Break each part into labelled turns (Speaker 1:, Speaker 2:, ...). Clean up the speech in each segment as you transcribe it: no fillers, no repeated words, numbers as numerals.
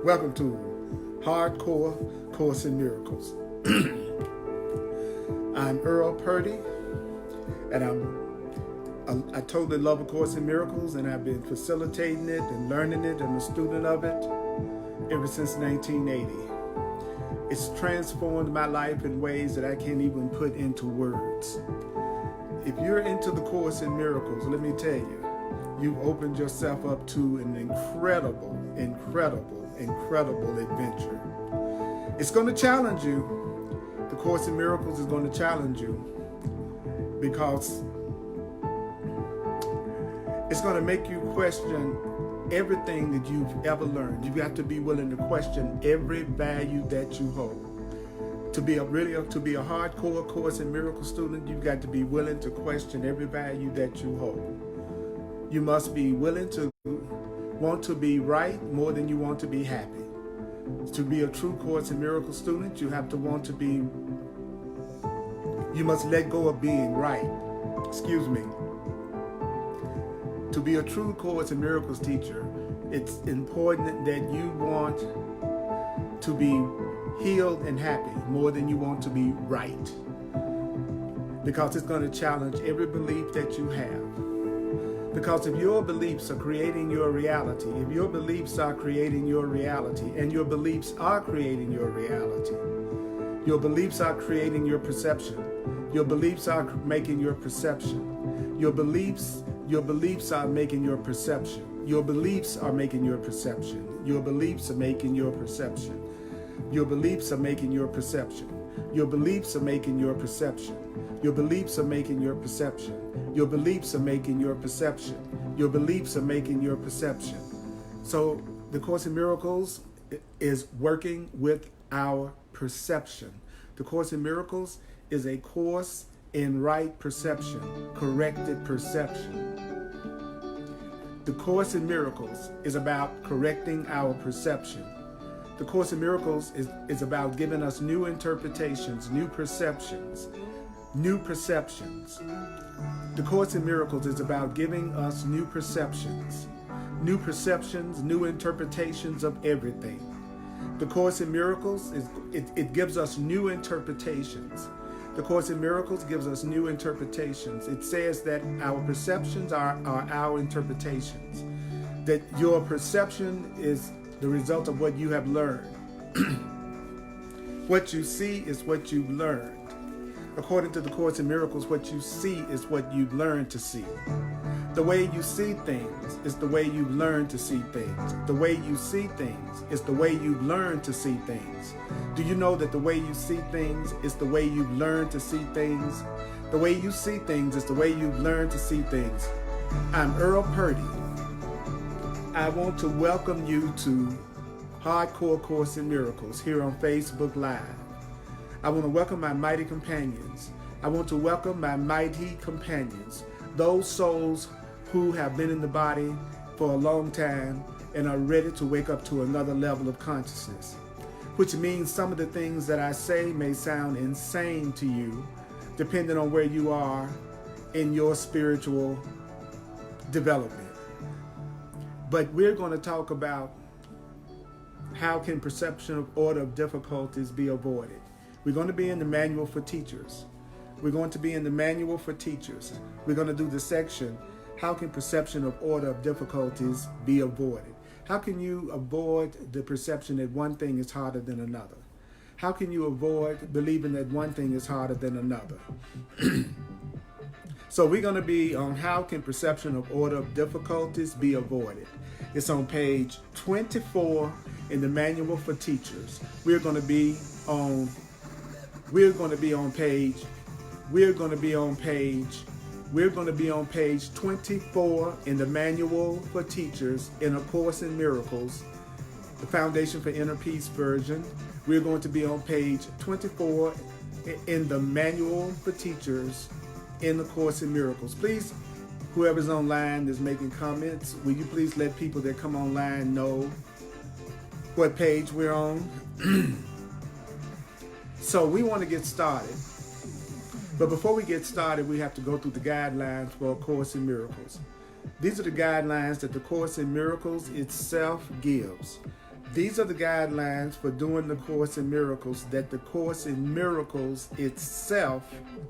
Speaker 1: Welcome to Hardcore Course in Miracles. I'm Earl Purdy, and I totally love A Course in Miracles, and I've been facilitating it and learning it and a student of it ever since 1980. It's transformed my life in ways that I can't even put into words. If you're into the Course in Miracles, let me tell you, you've opened yourself up to an incredible adventure. It's going to challenge you. The Course in Miracles is going to challenge you because it's going to make you question everything that you've ever learned. You've got to be willing to question every value that you hold. To be a hardcore Course in Miracles student, you've got to be willing to question every value that you hold. You must be willing to want to be right more than you want to be happy. To be a true Course in Miracles student, you have to want to be, you must let go of being right. To be a true Course in Miracles teacher, it's important that you want to be healed and happy more than you want to be right. Because it's going to challenge every belief that you have. Because if your beliefs are creating your reality, and your beliefs are creating your reality, your beliefs are creating your perception. Your beliefs are making your perception. Your beliefs are making your perception. Your beliefs are making your perception. Your beliefs are making your perception. Your beliefs are making your perception. Your beliefs are making your perception. Your beliefs are making your perception. Your beliefs are making your perception. Your beliefs are making your perception. So the Course in Miracles is working with our perception. The Course in Miracles is a course in right perception, corrected perception. The Course in Miracles is about correcting our perception. The Course in Miracles is about giving us new interpretations, new perceptions. The Course in Miracles is about giving us new perceptions, new interpretations of everything. The Course in Miracles, it gives us new interpretations. The Course in Miracles gives us new interpretations. It says that our perceptions are our interpretations, that your perception is the result of what you have learned. What you see is what you've learned. According to the Course in Miracles, what you see is what you've learned to see. The way you see things is the way you've learned to see things. The way you see things is the way you've learned to see things. Do you know that the way you see things is the way you've learned to see things? The way you see things is the way you've learned to see things. I'm Earl Purdy. I want to welcome you to Hardcore Course in Miracles here on Facebook Live. I want to welcome my mighty companions. I want to welcome my mighty companions, those souls who have been in the body for a long time and are ready to wake up to another level of consciousness, which means some of the things that I say may sound insane to you, depending on where you are in your spiritual development. But we're going to talk about how can perception of order of difficulties be avoided. We're going to be in the manual for teachers. We're going to be in the manual for teachers. We're going to do the section, how can perception of order of difficulties be avoided? How can you avoid the perception that one thing is harder than another? How can you avoid believing that one thing is harder than another? So we're going to be on how can perception of order of difficulties be avoided. It's on page 24 in the manual for teachers. We're going to be on page 24 in the manual for teachers in A Course in Miracles, the Foundation for Inner Peace version. We're going to be on page 24 in the manual for teachers in the Course in Miracles. Please, whoever's online is making comments, will you please let people that come online know what page we're on? So we want to get started. But before we get started, we have to go through the guidelines for A Course in Miracles. These are the guidelines that the Course in Miracles itself gives. These are the guidelines for doing the Course in Miracles that the Course in Miracles itself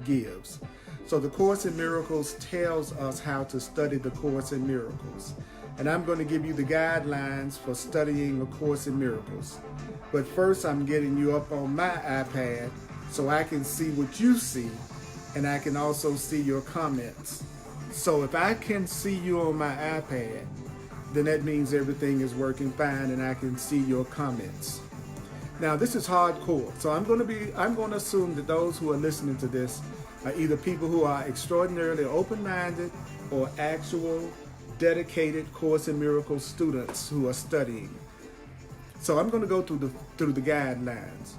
Speaker 1: gives. So the Course in Miracles tells us how to study the Course in Miracles. And I'm going to give you the guidelines for studying a Course in Miracles. But first, I'm getting you up on my iPad so I can see what you see, and I can also see your comments. So if I can see you on my iPad, then that means everything is working fine and I can see your comments. Now this is hardcore, so I'm going to assume that those who are listening to this are either people who are extraordinarily open-minded or actual dedicated Course in Miracles students who are studying. So I'm going to go through the guidelines.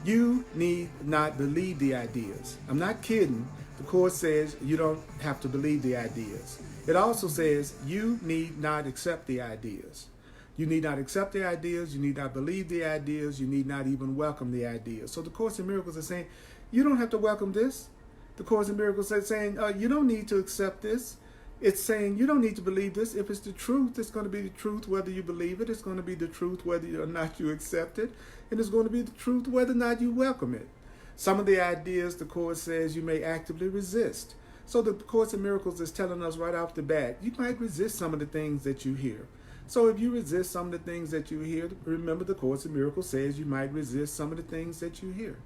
Speaker 1: You need not believe the ideas. I'm not kidding. The Course says you don't have to believe the ideas. It also says you need not accept the ideas. You need not accept the ideas. You need not believe the ideas. You need not even welcome the ideas. So the Course in Miracles is saying you don't have to welcome this. The Course in Miracles is saying you don't need to accept this. It's saying you don't need to believe this. If it's the truth, it's going to be the truth whether you believe it. It's going to be the truth whether or not you accept it. And it's going to be the truth whether or not you welcome it. Some of the ideas the Course says you may actively resist. So the Course in Miracles is telling us right off the bat, you might resist some of the things that you hear. So if you resist some of the things that you hear, remember the Course in Miracles says you might resist some of the things that you hear.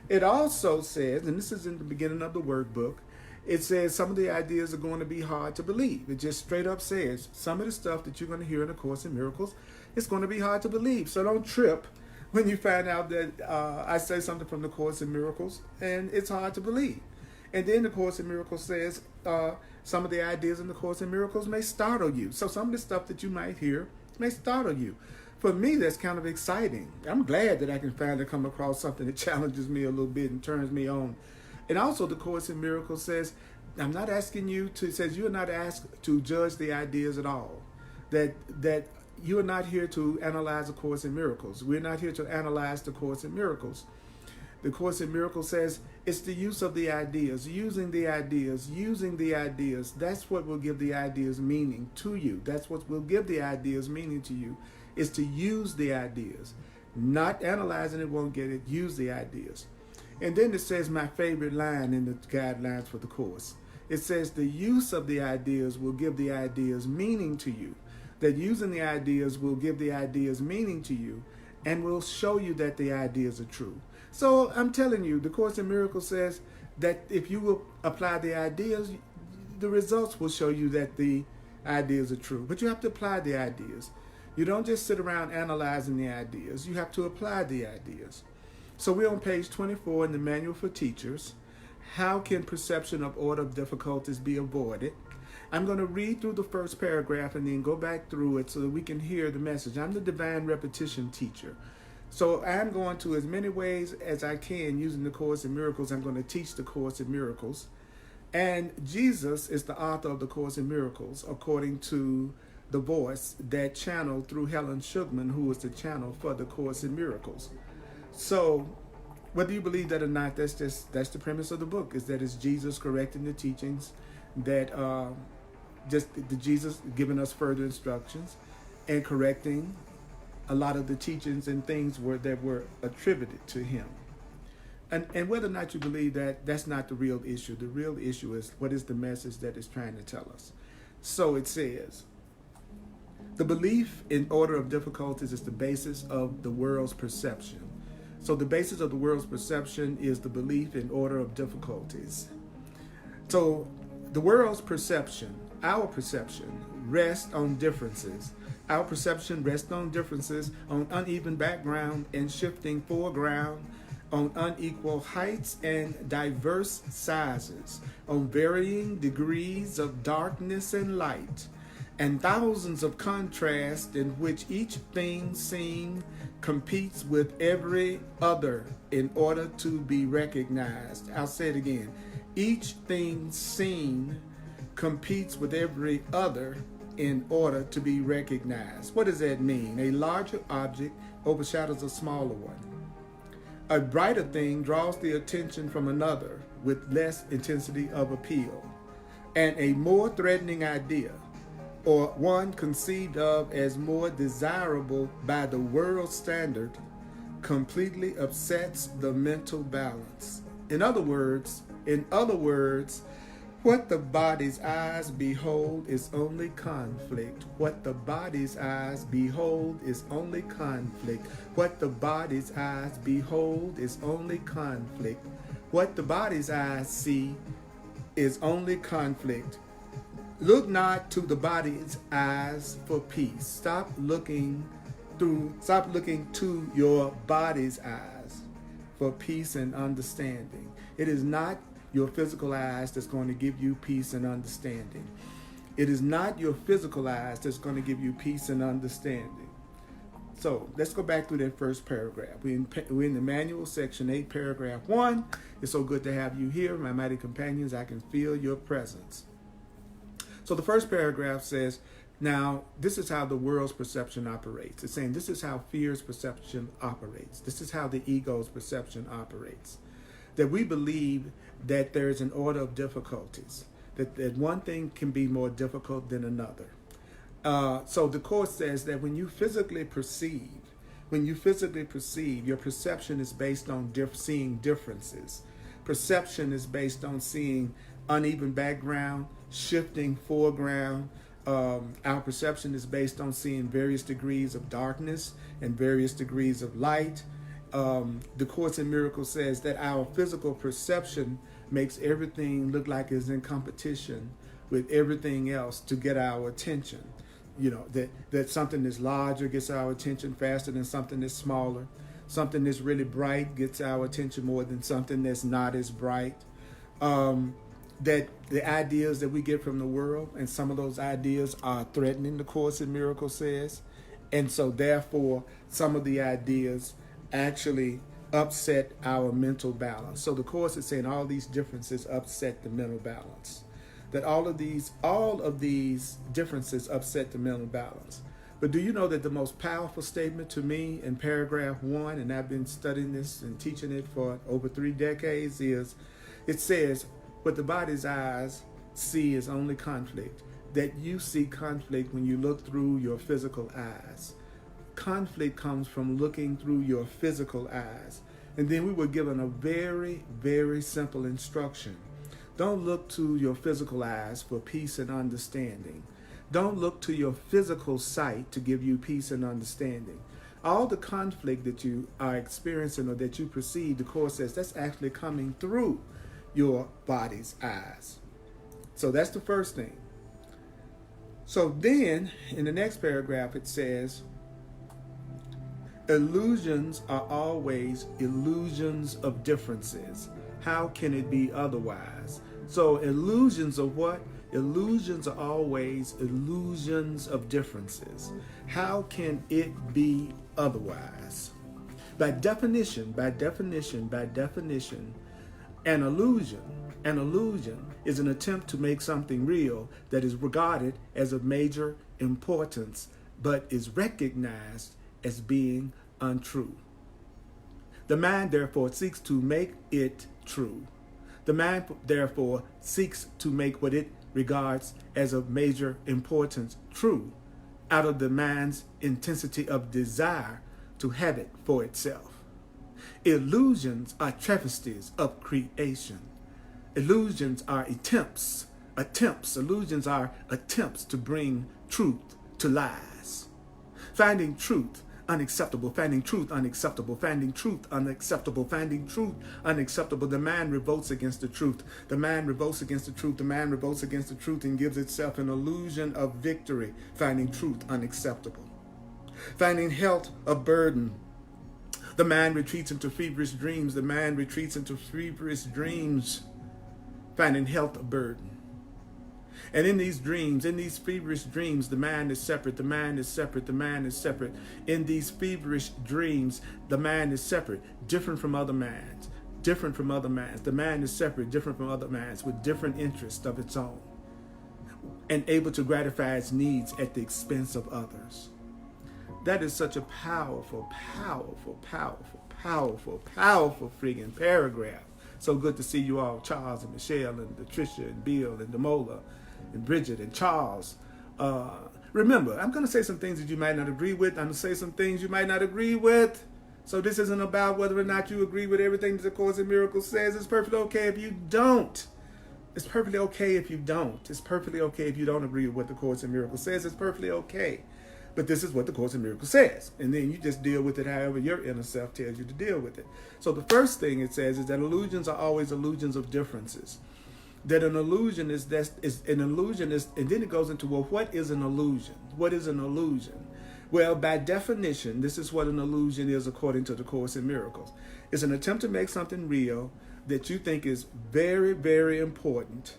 Speaker 1: It also says, and this is in the beginning of the workbook, it says some of the ideas are going to be hard to believe. It just straight up says some of the stuff that you're going to hear in the Course in Miracles, it's going to be hard to believe. So don't trip when you find out that I say something from the Course in Miracles and it's hard to believe. And then the Course in Miracles says some of the ideas in the Course in Miracles may startle you. So some of the stuff that you might hear may startle you. For me, that's kind of exciting. I'm glad that I can finally come across something that challenges me a little bit and turns me on. And also the Course in Miracles says, I'm not asking you to, it says you are not asked to judge the ideas at all. That you are not here to analyze the Course in Miracles. We're not here to analyze the Course in Miracles. The Course in Miracles says it's the use of the ideas, using the ideas. That's what will give the ideas meaning to you. That's what will give the ideas meaning to you, is to use the ideas. Not analyzing it won't get it, use the ideas. And then it says my favorite line in the guidelines for the Course. It says the use of the ideas will give the ideas meaning to you. That using the ideas will give the ideas meaning to you and will show you that the ideas are true. So I'm telling you, the Course in Miracles says that if you will apply the ideas, the results will show you that the ideas are true. But you have to apply the ideas. You don't just sit around analyzing the ideas. You have to apply the ideas. So we're on page 24 in the Manual for Teachers. How can perception of order of difficulties be avoided? I'm going to read through the first paragraph and then go back through it so that we can hear the message. I'm the divine repetition teacher. So I'm going to, as many ways as I can, using the Course in Miracles, I'm going to teach the Course in Miracles. And Jesus is the author of the Course in Miracles, according to the voice that channeled through Helen Shugman, who was the channel for the Course in Miracles. So whether you believe that or not, that's the premise of the book, is that it's Jesus correcting the teachings, that just the Jesus giving us further instructions and correcting a lot of the teachings and things that were attributed to him. And whether or not you believe that, that's not the real issue. The real issue is what is the message that it's trying to tell us. So it says, the belief in order of difficulties is the basis of the world's perception. So the basis of the world's perception is the belief in order of difficulties. So the world's perception, our perception, rests on differences. Our perception rests on differences, on uneven background and shifting foreground, on unequal heights and diverse sizes, on varying degrees of darkness and light, and thousands of contrasts in which each thing seen competes with every other in order to be recognized. I'll say it again. Each thing seen competes with every other in order to be recognized. What does that mean? A larger object overshadows a smaller one. A brighter thing draws the attention from another with less intensity of appeal. And a more threatening idea or one conceived of as more desirable by the world standard, completely upsets the mental balance. In other words, what the body's eyes behold is only conflict. What the body's eyes behold is only conflict. What the body's eyes behold is only conflict. What the body's eyes see is only conflict. Look not to the body's eyes for peace. Stop looking to your body's eyes for peace and understanding. It is not your physical eyes that's going to give you peace and understanding. It is not your physical eyes that's going to give you peace and understanding. So let's go back through that first paragraph. We're in the manual, section 8, paragraph 1. It's so good to have you here, my mighty companions. I can feel your presence. So the first paragraph says, now, this is how the world's perception operates. It's saying this is how fear's perception operates. This is how the ego's perception operates. That we believe that there's an order of difficulties, that one thing can be more difficult than another. So the Course says that when you physically perceive, your perception is based on seeing differences. Perception is based on seeing uneven background, shifting foreground. Our perception is based on seeing various degrees of darkness and various degrees of light. The Course in Miracles says that our physical perception makes everything look like it's in competition with everything else to get our attention. You know, that something that's larger gets our attention faster than something that's smaller. Something that's really bright gets our attention more than something that's not as bright. That the ideas that we get from the world, and some of those ideas are threatening, the Course in Miracles says. And so therefore, some of the ideas actually upset our mental balance. So the Course is saying all these differences upset the mental balance. That all of these differences upset the mental balance. But do you know that the most powerful statement to me in paragraph 1, and I've been studying this and teaching it for over 3 decades, is it says, what the body's eyes see is only conflict. That you see conflict when you look through your physical eyes. Conflict comes from looking through your physical eyes. And then we were given a very, very simple instruction. Don't look to your physical eyes for peace and understanding. Don't look to your physical sight to give you peace and understanding. All the conflict that you are experiencing or that you perceive, the Course says, that's actually coming through your body's eyes. So that's the first thing. So then, in the next paragraph, it says, illusions are always illusions of differences. How can it be otherwise? So illusions of what? Illusions are always illusions of differences. How can it be otherwise? By definition, an illusion is an attempt to make something real that is regarded as of major importance, but is recognized as being untrue. The mind, therefore, seeks to make it true. The mind, therefore, seeks to make what it regards as of major importance true, out of the mind's intensity of desire to have it for itself. Illusions are travesties of creation. Illusions are attempts. Illusions are attempts to bring truth to lies. Finding truth unacceptable, finding truth unacceptable, finding truth unacceptable, finding truth unacceptable. The mind revolts against the truth. The mind revolts against the truth. The mind revolts against the truth and gives itself an illusion of victory, finding truth unacceptable. Finding health a burden. The mind retreats into feverish dreams. The mind retreats into feverish dreams, finding health a burden. And in these dreams, in these feverish dreams, the mind is separate, the mind is separate, the mind is separate. In these feverish dreams, the mind is separate, different from other minds, different from other minds. The mind is separate, different from other minds, with different interests of its own, and able to gratify its needs at the expense of others. That is such a powerful, powerful, powerful, powerful, powerful friggin' paragraph. So good to see you all, Charles and Michelle and Patricia and Bill and Demola and Bridget and Charles. Remember, I'm going to say some things that you might not agree with. I'm going to say some things you might not agree with. So this isn't about whether or not you agree with everything that the Course in Miracles says. It's perfectly okay if you don't. It's perfectly okay if you don't. It's perfectly okay if you don't agree with what the Course in Miracles says. It's perfectly okay. But this is what the Course in Miracles says. And then you just deal with it however your inner self tells you to deal with it. So the first thing it says is that illusions are always illusions of differences. That an illusion is an illusion is, and then it goes into, well, what is an illusion? What is an illusion? Well, by definition, this is what an illusion is according to the Course in Miracles. It's an attempt to make something real that you think is very, very important,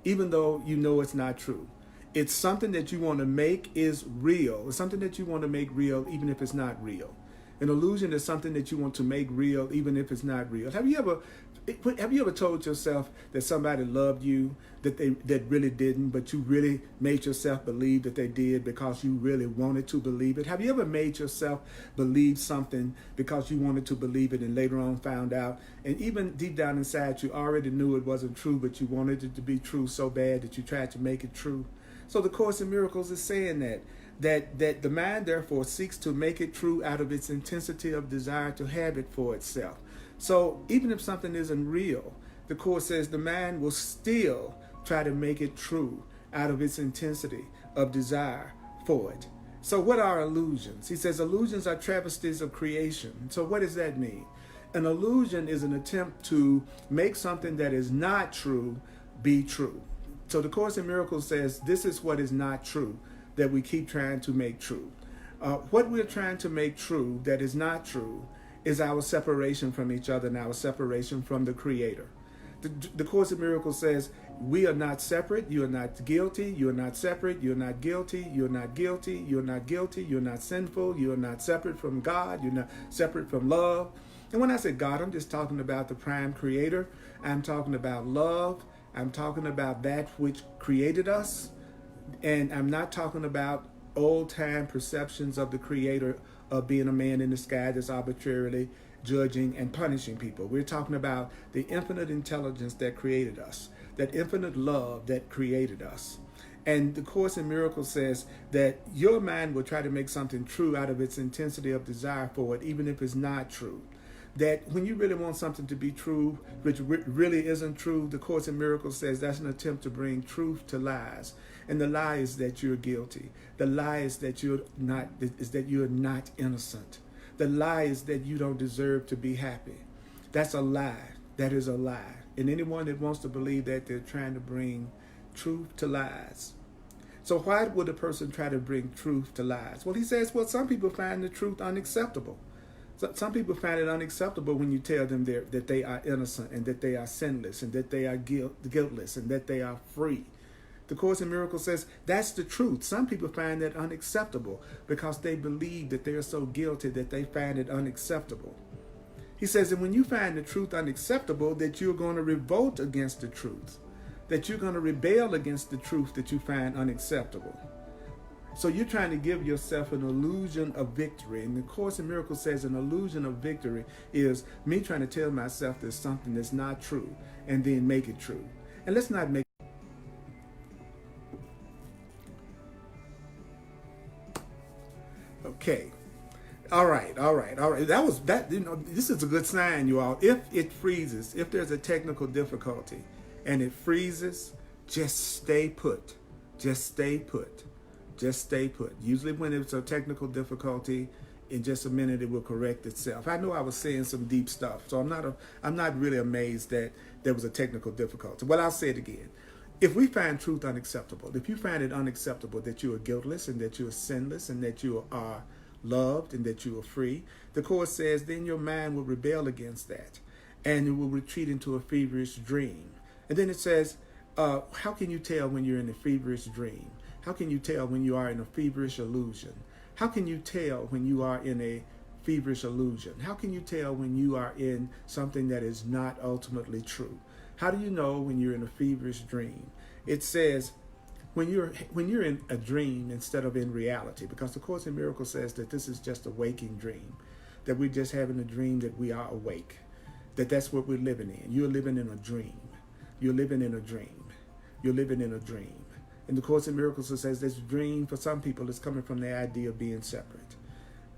Speaker 1: even though you know it's not true. It's something that you want to make is real. It's something that you want to make real, even if it's not real. An illusion is something that you want to make real, even if it's not real. Have you ever told yourself that somebody loved you, that really didn't, but you really made yourself believe that they did because you really wanted to believe it? Have you ever made yourself believe something because you wanted to believe it and later on found out, and even deep down inside you already knew it wasn't true, but you wanted it to be true so bad that you tried to make it true? So the Course in Miracles is saying that the mind therefore seeks to make it true out of its intensity of desire to have it for itself. So even if something isn't real, the Course says the mind will still try to make it true out of its intensity of desire for it. So what are illusions? He says illusions are travesties of creation. So what does that mean? An illusion is an attempt to make something that is not true be true. So the Course in Miracles says this is what is not true that we keep trying to make true. What we're trying to make true that is not true is our separation from each other and our separation from the Creator. The Course in Miracles says we are not separate. You are not guilty. You are not separate. You are not guilty. You are not guilty. You are not guilty. You are not sinful. You are not separate from God. You're not separate from love. And when I say God, I'm just talking about the prime Creator. I'm talking about love. I'm talking about that which created us. And I'm not talking about old-time perceptions of the Creator of being a man in the sky that's arbitrarily judging and punishing people. We're talking about the infinite intelligence that created us, that infinite love that created us. And the Course in Miracles says that your mind will try to make something true out of its intensity of desire for it, even if it's not true. That when you really want something to be true, which really isn't true, the Course in Miracles says that's an attempt to bring truth to lies. And the lie is that you're guilty. The lie is that you're not innocent. The lie is that you don't deserve to be happy. That's a lie. That is a lie. And anyone that wants to believe that, they're trying to bring truth to lies. So why would a person try to bring truth to lies? Well, he says, well, some people find the truth unacceptable. Some people find it unacceptable when you tell them that they are innocent and that they are sinless and that they are guiltless and that they are free. The Course in Miracles says that's the truth. Some people find that unacceptable because they believe that they're so guilty that they find it unacceptable. He says, and when you find the truth unacceptable, that you're going to revolt against the truth, that you're going to rebel against the truth that you find unacceptable. So you're trying to give yourself an illusion of victory. And the Course in Miracles says an illusion of victory is me trying to tell myself there's something that's not true and then make it true. And let's not make Okay. All right. This is a good sign, you all. If it freezes, if there's a technical difficulty and it freezes, just stay put. Just stay put. Just stay put. Usually when it's a technical difficulty, in just a minute it will correct itself. I know I was saying some deep stuff, so I'm not really amazed that there was a technical difficulty. Well, I'll say it again. If we find truth unacceptable, if you find it unacceptable that you are guiltless and that you are sinless and that you are loved and that you are free, the Course says then your mind will rebel against that and it will retreat into a feverish dream. And then it says, how can you tell when you're in a feverish dream? How can you tell when you are in a feverish illusion? How can you tell when you are in a feverish illusion? How can you tell when you are in something that is not ultimately true? How do you know when you're in a feverish dream? It says when you're in a dream instead of in reality, because the Course in Miracles says that this is just a waking dream, that we're just having a dream that we are awake, that's what we're living in. You're living in a dream. You're living in a dream. You're living in a dream. In the Course in Miracles, it says this dream for some people is coming from the idea of being separate,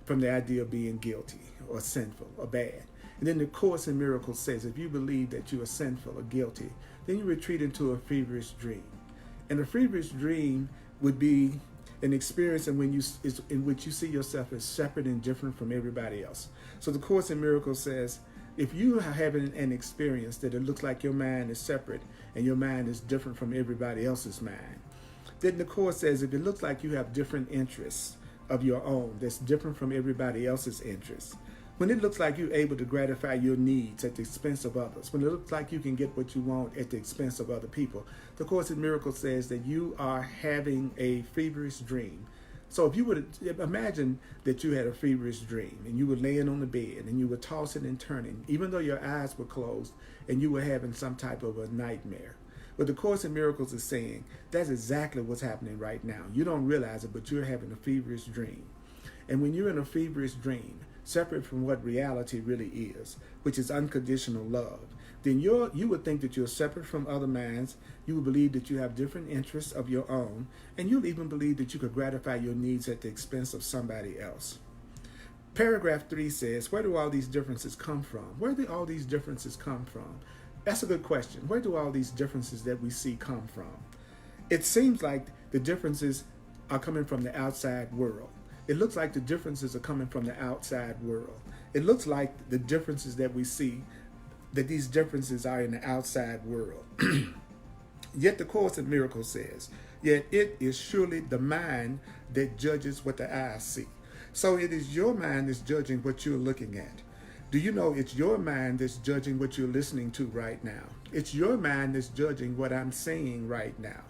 Speaker 1: from the idea of being guilty or sinful or bad. And then the Course in Miracles says if you believe that you are sinful or guilty, then you retreat into a feverish dream. And a feverish dream would be an experience in which you see yourself as separate and different from everybody else. So the Course in Miracles says if you are having an experience that it looks like your mind is separate and your mind is different from everybody else's mind, then the Course says if it looks like you have different interests of your own that's different from everybody else's interests, when it looks like you're able to gratify your needs at the expense of others, when it looks like you can get what you want at the expense of other people, the Course in Miracles says that you are having a feverish dream. So if you would imagine that you had a feverish dream and you were laying on the bed and you were tossing and turning, even though your eyes were closed and you were having some type of a nightmare. What the Course in Miracles is saying, that's exactly what's happening right now. You don't realize it, but you're having a feverish dream. And when you're in a feverish dream, separate from what reality really is, which is unconditional love, then you would think that you're separate from other minds. You would believe that you have different interests of your own, and you'll even believe that you could gratify your needs at the expense of somebody else. Paragraph 3 says, where do all these differences come from? Where do all these differences come from? That's a good question. Where do all these differences that we see come from? It seems like the differences are coming from the outside world. It looks like the differences are coming from the outside world. It looks like the differences that we see, that these differences are in the outside world. Yet the Course in Miracles says, yet it is surely the mind that judges what the eyes see. So it is your mind that's judging what you're looking at. Do you know it's your mind that's judging what you're listening to right now? It's your mind that's judging what I'm saying right now.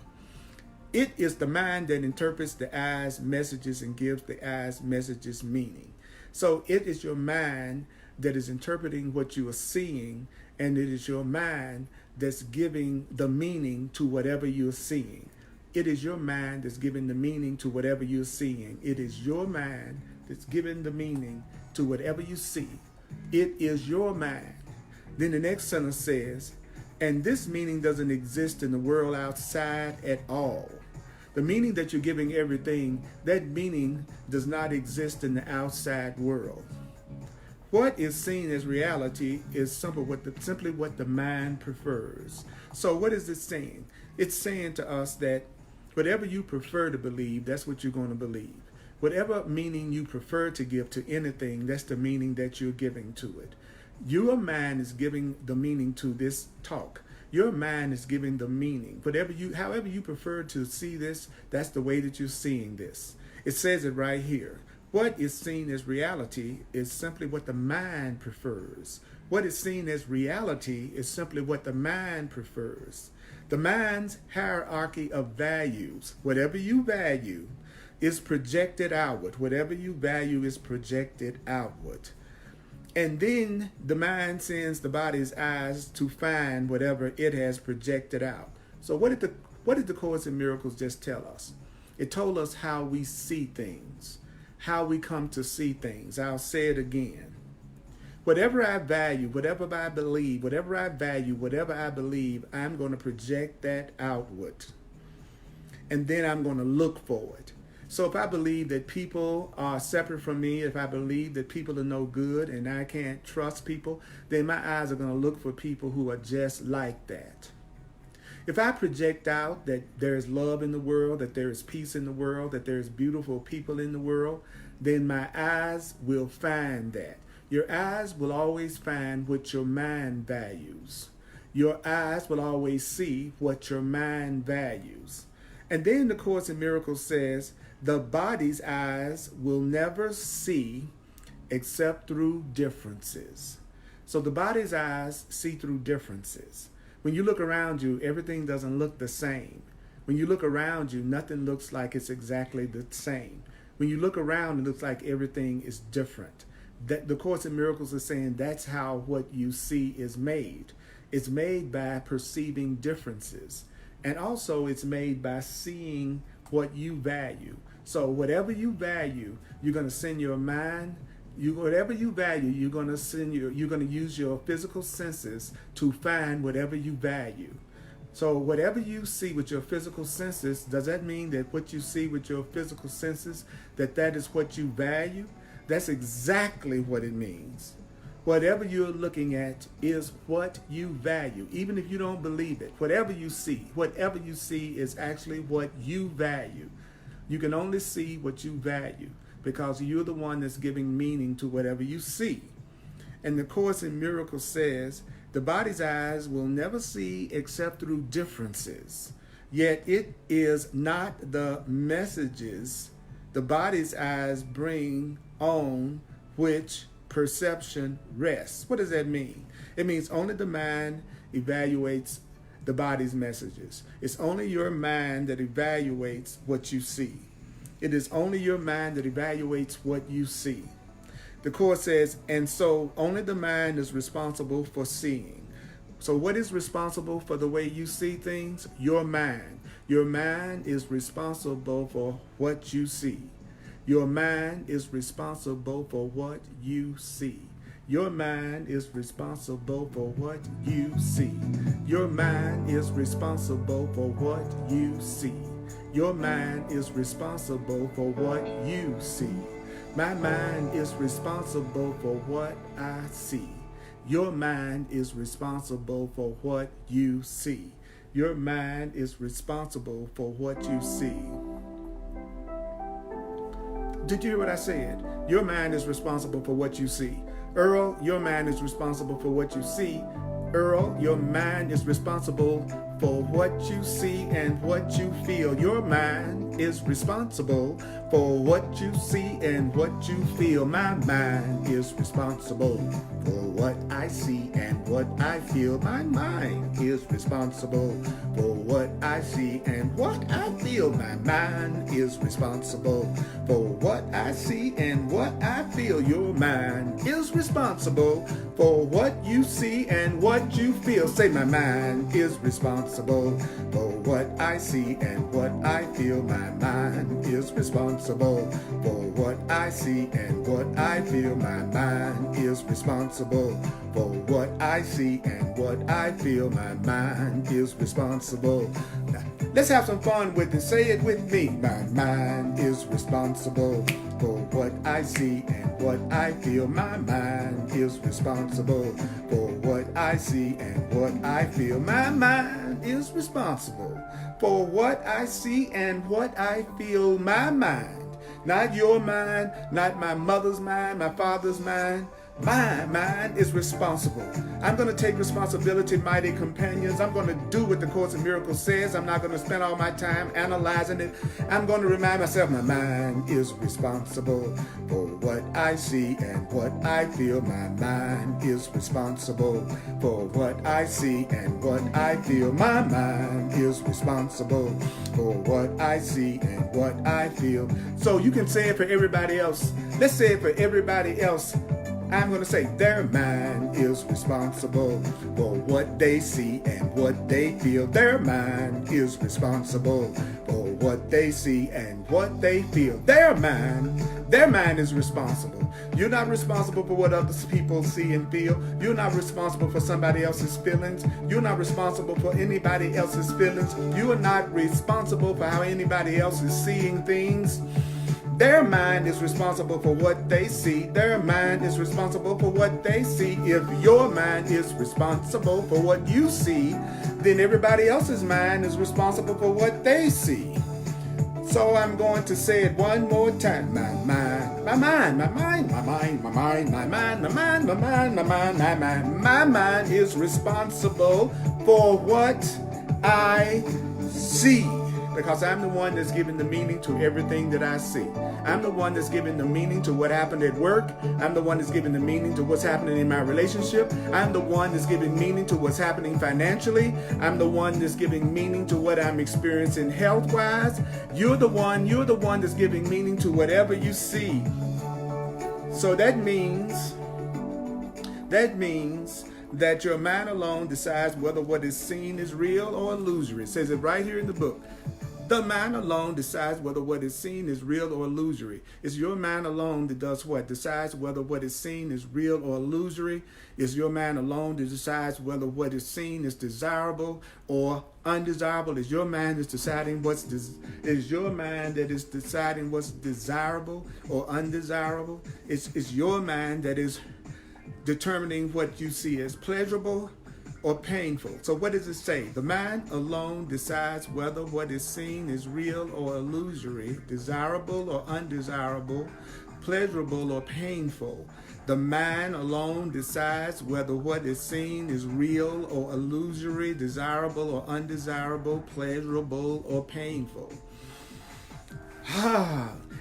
Speaker 1: It is the mind that interprets the eyes' messages and gives the eyes' messages meaning. So it is your mind that is interpreting what you are seeing, and it is your mind that's giving the meaning to whatever you're seeing. It is your mind that's giving the meaning to whatever you're seeing. It is your mind that's giving the meaning to whatever you see. It is your mind. Then the next sentence says, and this meaning doesn't exist in the world outside at all. The meaning that you're giving everything, that meaning does not exist in the outside world. What is seen as reality is simply what the mind prefers. So what is it saying? It's saying to us that whatever you prefer to believe, that's what you're going to believe. Whatever meaning you prefer to give to anything, that's the meaning that you're giving to it. Your mind is giving the meaning to this talk. Your mind is giving the meaning. However you prefer to see this, that's the way that you're seeing this. It says it right here. What is seen as reality is simply what the mind prefers. What is seen as reality is simply what the mind prefers. The mind's hierarchy of values, whatever you value, is projected outward. Whatever you value is projected outward. And then the mind sends the body's eyes to find whatever it has projected out. So what did the Course in Miracles just tell us? It told us how we see things, how we come to see things. I'll say it again. Whatever I value, whatever I believe, whatever I value, whatever I believe, I'm going to project that outward. And then I'm going to look for it. So if I believe that people are separate from me, if I believe that people are no good and I can't trust people, then my eyes are going to look for people who are just like that. If I project out that there is love in the world, that there is peace in the world, that there is beautiful people in the world, then my eyes will find that. Your eyes will always find what your mind values. Your eyes will always see what your mind values. And then the Course in Miracles says, the body's eyes will never see except through differences. So the body's eyes see through differences. When you look around you, everything doesn't look the same. When you look around you, nothing looks like it's exactly the same. When you look around, it looks like everything is different. That the Course in Miracles is saying that's how what you see is made. It's made by perceiving differences. And also it's made by seeing what you value. So whatever you value, you're going to send your mind. Whatever you value, you're going to use your physical senses to find whatever you value. So whatever you see with your physical senses, does that mean that what you see with your physical senses, that is what you value? That's exactly what it means. Whatever you're looking at is what you value, even if you don't believe it. Whatever you see is actually what you value. You can only see what you value because you're the one that's giving meaning to whatever you see. And the Course in Miracles says, the body's eyes will never see except through differences. Yet it is not the messages the body's eyes bring on which perception rests. What does that mean? It means only the mind evaluates the body's messages. It's only your mind that evaluates what you see. It is only your mind that evaluates what you see. The Course says, and so only the mind is responsible for seeing. So what is responsible for the way you see things? Your mind. Your mind is responsible for what you see. Your mind is responsible for what you see. Your mind is responsible for what you see. Your mind is responsible for what you see. Your mind is responsible for what you see. My mind is responsible for what I see. Your mind is responsible for what you see. Your mind is responsible for what you see. Did you hear what I said? Your mind is responsible for what you see. Earl, your mind is responsible for what you see. Earl, your mind is responsible for what you see and what you feel. Your mind is responsible for what you see and what you feel. My mind is responsible for what I see and what I feel. My mind is responsible for what I see and what I feel. My mind is responsible for what I see and what I feel. Your mind is responsible for what you see and what you feel. Say, my mind is responsible for what I see and what I feel. My mind is responsible for what I see and what I feel. My mind is responsible for what I see and what I feel. My mind is responsible. Now, let's have some fun with it. Say it with me. My mind is responsible for what I see and what I feel. My mind is responsible for what I see and what I feel. My mind is responsible for what I see and what I feel. My mind. Not your mind, not my mother's mind, my father's mind. My mind is responsible. I'm going to take responsibility, mighty companions. I'm going to do what the Course in Miracles says. I'm not going to spend all my time analyzing it. I'm going to remind myself my mind is responsible for what I see and what I feel. My mind is responsible for what I see and what I feel. My mind is responsible for what I see and what I feel. So you can say it for everybody else. Let's say it for everybody else. I'm going to say their mind is responsible for what they see and what they feel. Their mind is responsible for what they see and what they feel. Their mind is responsible. You're not responsible for what other people see and feel. You're not responsible for somebody else's feelings. You're not responsible for anybody else's feelings. You are not responsible for how anybody else is seeing things. Their mind is responsible for what they see. Their mind is responsible for what they see. If your mind is responsible for what you see, then everybody else's mind is responsible for what they see. So I'm going to say it one more time. My mind is responsible for what I see. Because I'm the one that's giving the meaning to everything that I see. I'm the one that's giving the meaning to what happened at work. I'm the one that's giving the meaning to what's happening in my relationship. I'm the one that's giving meaning to what's happening financially. I'm the one that's giving meaning to what I'm experiencing health-wise. You're the one that's giving meaning to whatever you see. So that means that your mind alone decides whether what is seen is real or illusory. It says it right here in the book. The mind alone decides whether what is seen is real or illusory. It's your mind alone that does what? Decides whether what is seen is real or illusory. It's your mind alone that decides whether what is seen is desirable or undesirable. It's your mind that's deciding it's your mind that is deciding what's desirable or undesirable. It's your mind that is determining what you see as pleasurable or painful. So what does it say? The mind alone decides whether what is seen is real or illusory, desirable or undesirable, pleasurable or painful. The mind alone decides whether what is seen is real or illusory, desirable or undesirable, pleasurable or painful.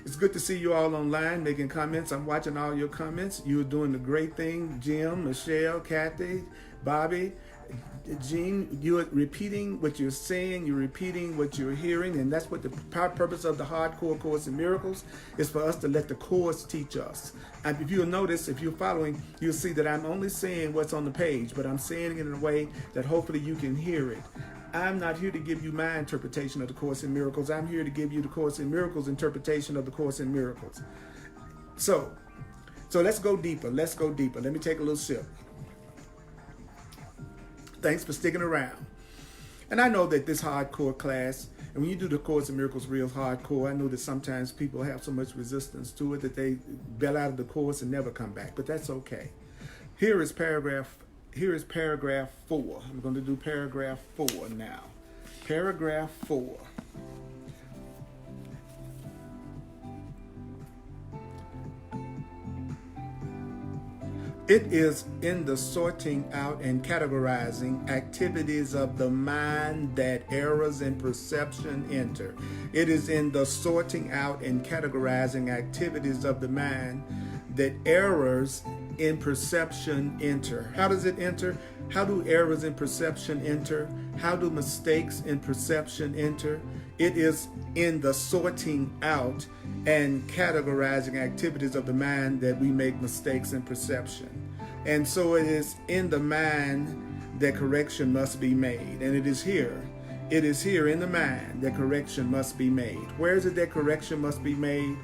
Speaker 1: It's good to see you all online making comments. I'm watching all your comments. You're doing a great thing. Jim, Michelle, Kathy, Bobby, Jean, you're repeating what you're saying, you're repeating what you're hearing, and that's what the purpose of the Hardcore Course in Miracles is, for us to let the Course teach us. And if you'll notice, if you're following, you'll see that I'm only saying what's on the page, but I'm saying it in a way that hopefully you can hear it. I'm not here to give you my interpretation of the Course in Miracles. I'm here to give you the Course in Miracles interpretation of the Course in Miracles. So let's go deeper. Let's go deeper. Let me take a little sip. Thanks for sticking around. And I know that this hardcore class, and when you do the Course in Miracles real hardcore, I know that sometimes people have so much resistance to it that they bail out of the course and never come back, but that's okay. Here is paragraph 4. I'm going to do paragraph 4 now. Paragraph 4. It is in the sorting out and categorizing activities of the mind that errors in perception enter. It is in the sorting out and categorizing activities of the mind that errors in perception enter. How does it enter? How do errors in perception enter? How do mistakes in perception enter? It is in the sorting out and categorizing activities of the mind that we make mistakes in perception. And so it is in the mind that correction must be made. And it is here in the mind that correction must be made. Where is it that correction must be made?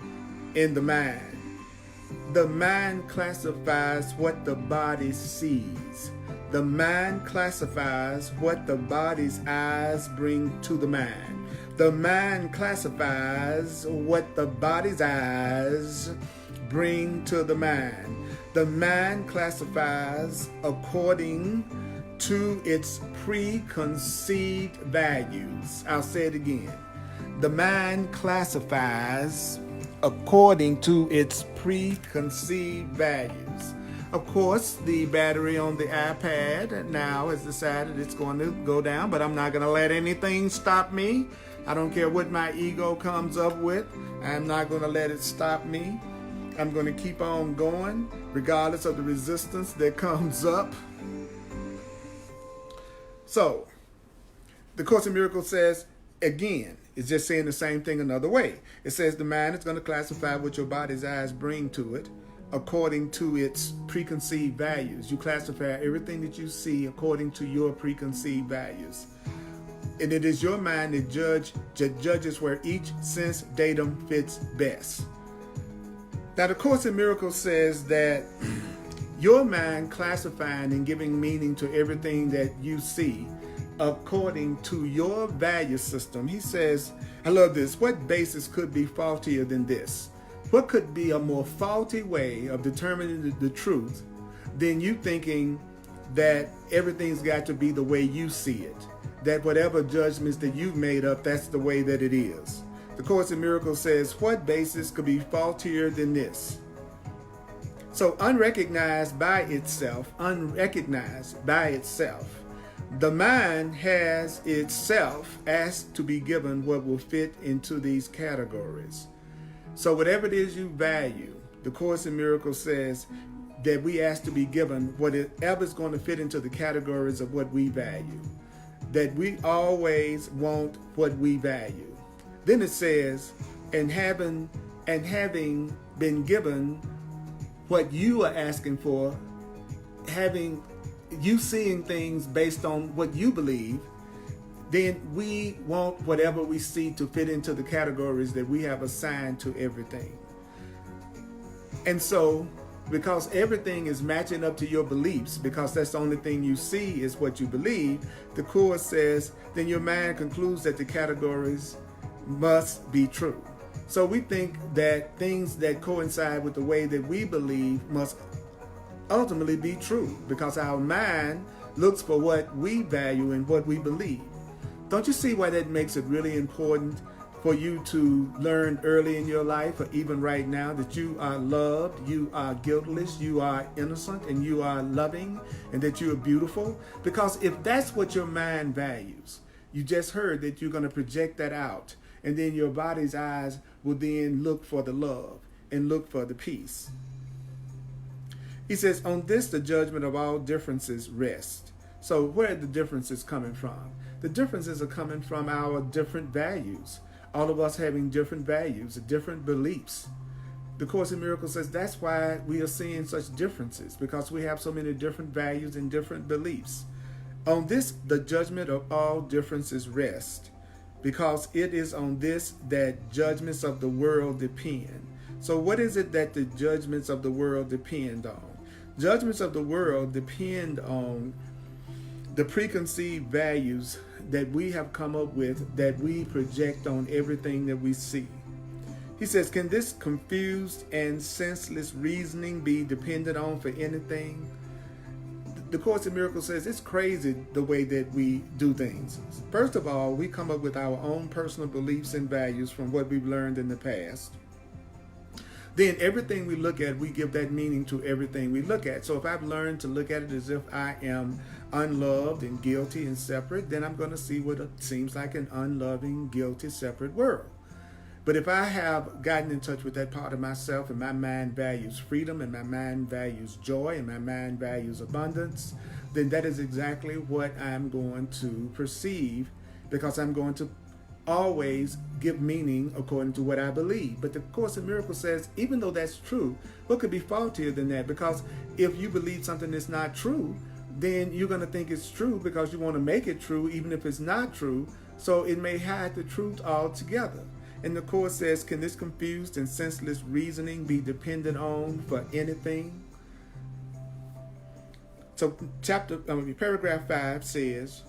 Speaker 1: In the mind. The mind classifies what the body sees. The mind classifies what the body's eyes bring to the mind. The mind classifies what the body's eyes bring to the mind. The mind classifies according to its preconceived values. I'll say it again. The mind classifies according to its preconceived values. Of course, the battery on the iPad now has decided it's going to go down, but I'm not going to let anything stop me. I don't care what my ego comes up with. I'm not going to let it stop me. I'm going to keep on going, regardless of the resistance that comes up. So, the Course in Miracles says, again, it's just saying the same thing another way. It says the mind is going to classify what your body's eyes bring to it according to its preconceived values. You classify everything that you see according to your preconceived values. And it is your mind that judges where each sense datum fits best. Now, the Course in Miracles says that your mind classifying and giving meaning to everything that you see according to your value system. He says, I love this, what basis could be faultier than this? What could be a more faulty way of determining the truth than you thinking that everything's got to be the way you see it? That whatever judgments that you've made up, that's the way that it is. The Course in Miracles says, what basis could be faultier than this? So unrecognized by itself, the mind has itself asked to be given what will fit into these categories. So whatever it is you value, the Course in Miracles says that we ask to be given whatever is going to fit into the categories of what we value. That we always want what we value. Then it says, and having been given what you are asking for, having you seeing things based on what you believe, then we want whatever we see to fit into the categories that we have assigned to everything. And so, because everything is matching up to your beliefs, because that's the only thing you see is what you believe, the Course says, then your mind concludes that the categories must be true. So we think that things that coincide with the way that we believe must ultimately be true, because our mind looks for what we value and what we believe. Don't you see why that makes it really important for you to learn early in your life, or even right now, that you are loved, you are guiltless, you are innocent, and you are loving, and that you are beautiful? Because if that's what your mind values, you just heard that you're going to project that out, and then your body's eyes will then look for the love and look for the peace. He says, on this the judgment of all differences rest. So where are the differences coming from? The differences are coming from our different values. All of us having different values, different beliefs. The Course in Miracles says that's why we are seeing such differences, because we have so many different values and different beliefs. On this the judgment of all differences rest, because it is on this that judgments of the world depend. So what is it that the judgments of the world depend on? Judgments of the world depend on the preconceived values that we have come up with, that we project on everything that we see. He says, can this confused and senseless reasoning be depended on for anything? The Course in Miracles says it's crazy the way that we do things. First of all, we come up with our own personal beliefs and values from what we've learned in the past. Then everything we look at, we give that meaning to everything we look at. So if I've learned to look at it as if I am unloved and guilty and separate, then I'm going to see what seems like an unloving, guilty, separate world. But if I have gotten in touch with that part of myself, and my mind values freedom, and my mind values joy, and my mind values abundance, then that is exactly what I'm going to perceive, because I'm going to always give meaning according to what I believe. But the Course in Miracles says, even though that's true, what could be faultier than that? Because if you believe something that's not true, then you're going to think it's true because you want to make it true, even if it's not true. So it may hide the truth altogether. And the Course says, can this confused and senseless reasoning be depended on for anything? So paragraph 5 says,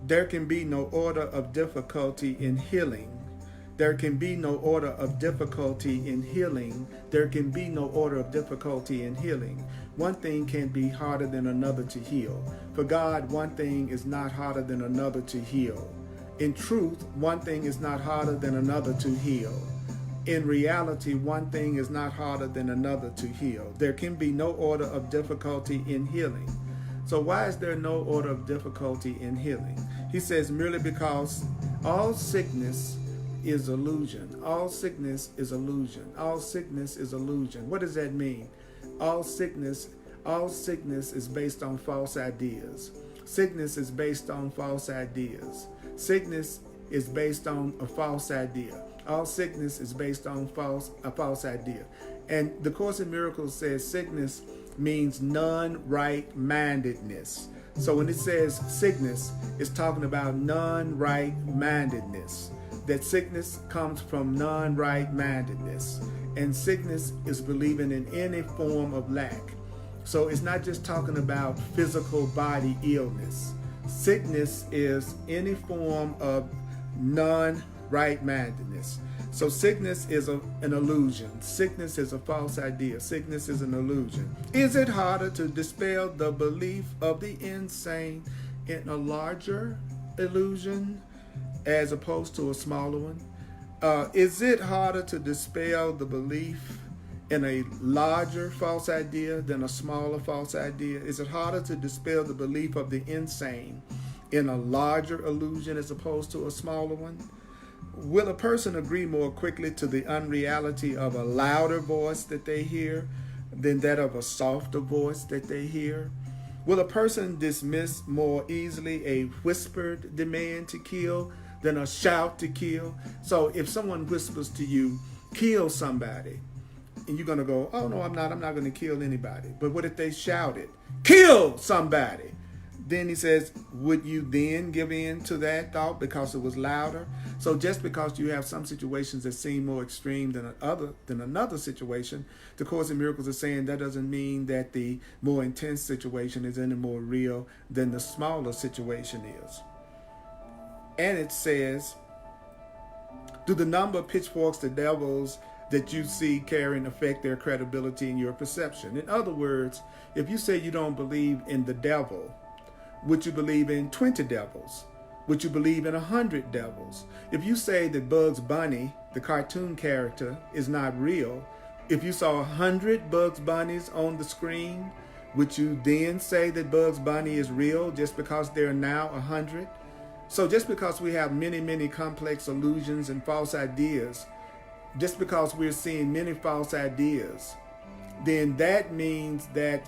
Speaker 1: there can be no order of difficulty in healing. There can be no order of difficulty in healing. There can be no order of difficulty in healing. One thing can be harder than another to heal. For God, one thing is not harder than another to heal. In truth, one thing is not harder than another to heal. In reality, one thing is not harder than another to heal. There can be no order of difficulty in healing. So why is there no order of difficulty in healing? He says, merely because all sickness is illusion. All sickness is illusion. All sickness is illusion. What does that mean? All sickness is based on false ideas. Sickness is based on false ideas. Sickness is based on a false idea. All sickness is based on a false idea. And the Course in Miracles says sickness means non-right-mindedness. So when it says sickness, it's talking about non-right-mindedness. That sickness comes from non-right-mindedness. And sickness is believing in any form of lack. So it's not just talking about physical body illness. Sickness is any form of non-right-mindedness. So sickness is an illusion. Sickness is a false idea. Sickness is an illusion. Is it harder to dispel the belief of the insane in a larger illusion as opposed to a smaller one? Is it harder to dispel the belief in a larger false idea than a smaller false idea? Is it harder to dispel the belief of the insane in a larger illusion as opposed to a smaller one? Will a person agree more quickly to the unreality of a louder voice that they hear than that of a softer voice that they hear? Will a person dismiss more easily a whispered demand to kill than a shout to kill? So if someone whispers to you, kill somebody, and you're going to go, oh no, I'm not going to kill anybody. But what if they shouted, kill somebody? Then he says, would you then give in to that thought because it was louder? So just because you have some situations that seem more extreme than another situation, the Course in Miracles is saying that doesn't mean that the more intense situation is any more real than the smaller situation is. And it says, do the number of pitchforks the devils that you see carrying affect their credibility in your perception? In other words, if you say you don't believe in the devil, would you believe in 20 devils? Would you believe in 100 devils? If you say that Bugs Bunny, the cartoon character, is not real, if you saw 100 Bugs Bunnies on the screen, would you then say that Bugs Bunny is real just because there are now 100? So just because we have many, many complex illusions and false ideas, just because we're seeing many false ideas, then that means that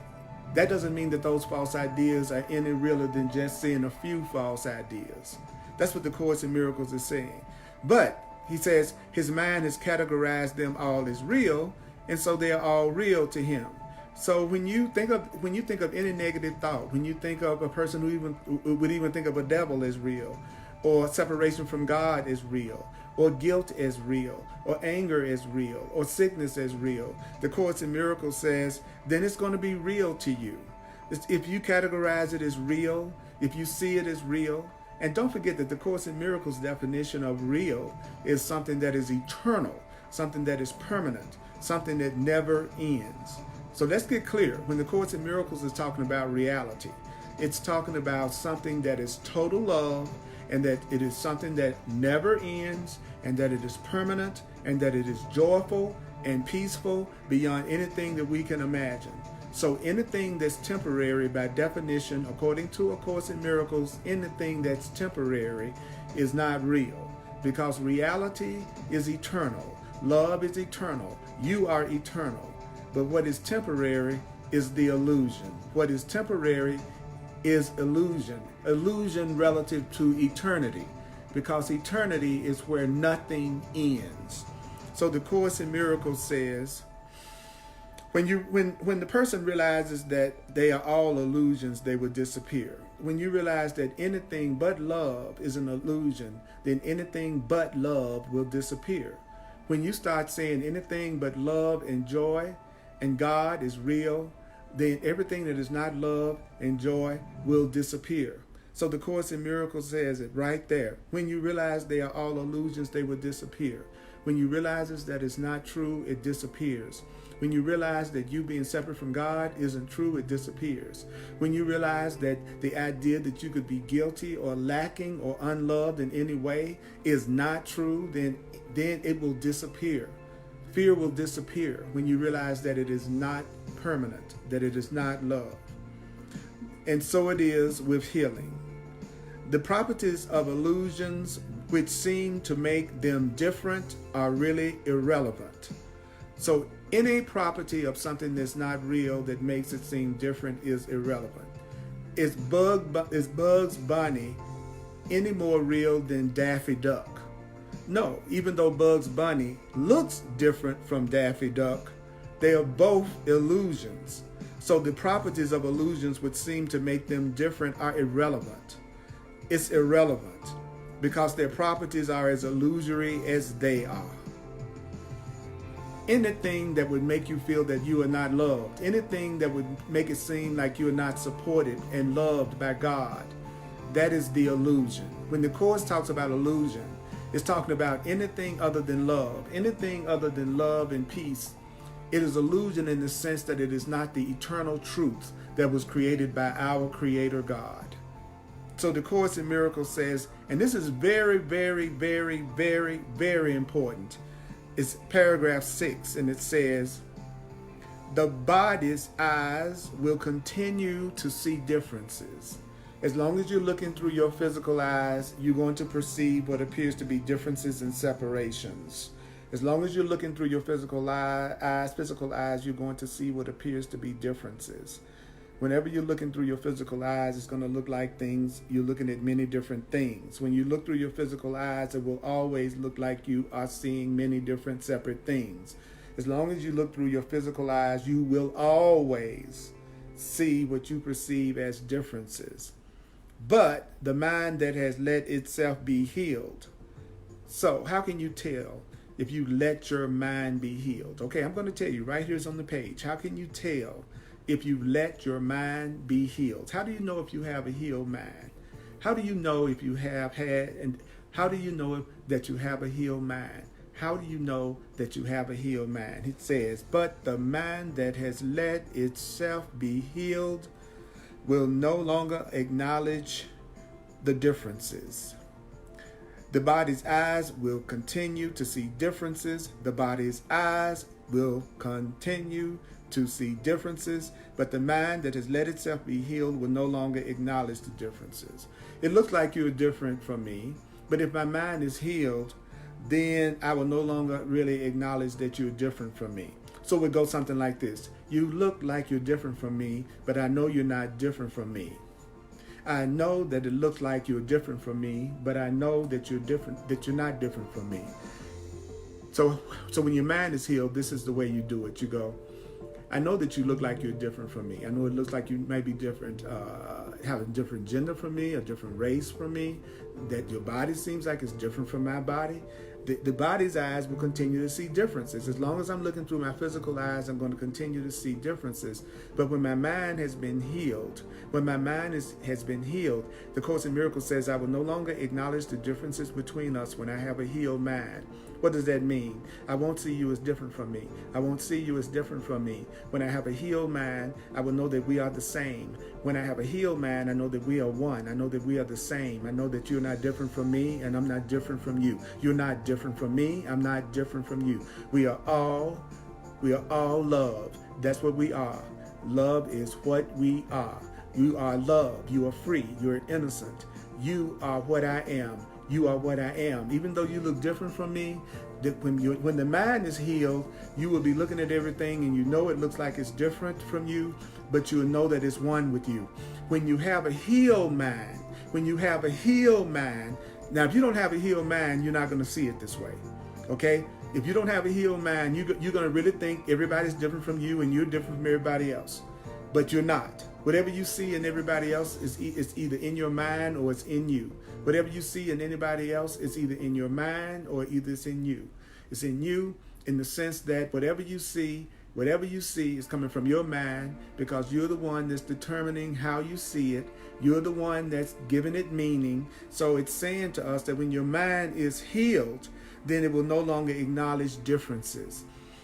Speaker 1: doesn't mean that those false ideas are any realer than just seeing a few false ideas. That's what the Course in Miracles is saying. But he says his mind has categorized them all as real, and so they are all real to him. So when you think of any negative thought, when you think of a person who would even think of a devil as real, or separation from God is real, or guilt is real, or anger is real, or sickness is real, the Course in Miracles says, then it's going to be real to you. If you categorize it as real, if you see it as real, and don't forget that the Course in Miracles definition of real is something that is eternal, something that is permanent, something that never ends. So let's get clear. When the Course in Miracles is talking about reality, it's talking about something that is total love, and that it is something that never ends, and that it is permanent, and that it is joyful and peaceful beyond anything that we can imagine. So anything that's temporary, by definition, according to A Course in Miracles, anything that's temporary is not real, because reality is eternal. Love is eternal. You are eternal. But what is temporary is the illusion. What is temporary is illusion. Illusion relative to eternity, because eternity is where nothing ends. So the Course in Miracles says, when the person realizes that they are all illusions, they will disappear. When you realize that anything but love is an illusion, then anything but love will disappear. When you start saying anything but love and joy and God is real, then everything that is not love and joy will disappear. So the Course in Miracles says it right there. When you realize they are all illusions, they will disappear. When you realize that it's not true, it disappears. When you realize that you being separate from God isn't true, it disappears. When you realize that the idea that you could be guilty or lacking or unloved in any way is not true, then it will disappear. Fear will disappear when you realize that it is not permanent, that it is not love. And so it is with healing. The properties of illusions which seem to make them different are really irrelevant. So any property of something that's not real that makes it seem different is irrelevant. Is Bugs Bunny any more real than Daffy Duck? No, even though Bugs Bunny looks different from Daffy Duck, they are both illusions. So the properties of illusions which seem to make them different are irrelevant. It's irrelevant because their properties are as illusory as they are. Anything that would make you feel that you are not loved, anything that would make it seem like you are not supported and loved by God, that is the illusion. When the Course talks about illusion, it's talking about anything other than love, anything other than love and peace. It is illusion in the sense that it is not the eternal truth that was created by our Creator God. So the Course in Miracles says, and this is very, very, very, very, very important. It's paragraph 6, and it says, the body's eyes will continue to see differences. As long as you're looking through your physical eyes, you're going to perceive what appears to be differences and separations. As long as you're looking through your physical eyes, you're going to see what appears to be differences. Whenever you're looking through your physical eyes, it's going to look like things. You're looking at many different things. When you look through your physical eyes, it will always look like you are seeing many different separate things. As long as you look through your physical eyes, you will always see what you perceive as differences. but the mind that has let itself be healed. So how can you tell if you let your mind be healed? Okay, I'm going to tell you right here's on the page. How can you tell if you let your mind be healed? How do you know if you have a healed mind? How do you know if you have had, and how do you know that you have a healed mind? How do you know that you have a healed mind? It says, but the mind that has let itself be healed will no longer acknowledge the differences. The body's eyes will continue to see differences. The body's eyes will continue to see differences, but the mind that has let itself be healed will no longer acknowledge the differences. It looks like you're different from me, but if my mind is healed, then I will no longer really acknowledge that you're different from me. So it would go something like this. You look like you're different from me, but I know you're not different from me. I know that it looks like you're different from me, but I know that you're different, that you're not different from me. So when your mind is healed, this is the way you do it. You go, I know that you look like you're different from me. I know it looks like you may be different, have a different gender from me, a different race from me, that your body seems like it's different from my body. The body's eyes will continue to see differences. As long as I'm looking through my physical eyes, I'm going to continue to see differences. But when my mind has been healed, has been healed, the Course in Miracles says, I will no longer acknowledge the differences between us when I have a healed mind. What does that mean? I won't see you as different from me. I won't see you as different from me. When I have a healed mind, I will know that we are the same. When I have a healed mind, I know that we are one. I know that we are the same. I know that you're not different from me, and I'm not different from you. You're not different from me. I'm not different from you. We are all love. That's what we are. Love is what we are. You are love. You are free. You're innocent. You are what I am. You are what I am. Even though you look different from me, when the mind is healed, you will be looking at everything and you know it looks like it's different from you, but you'll know that it's one with you. When you have a healed mind, now if you don't have a healed mind, you're not going to see it this way. Okay? If you don't have a healed mind, you're going to really think everybody's different from you and you're different from everybody else. But you're not. Whatever you see in everybody else is either in your mind or it's in you. Whatever you see in anybody else is either in your mind or either it's in you. It's in you in the sense that whatever you see is coming from your mind, because you're the one that's determining how you see it. You're the one that's giving it meaning. So it's saying to us that when your mind is healed, then it will no longer acknowledge differences.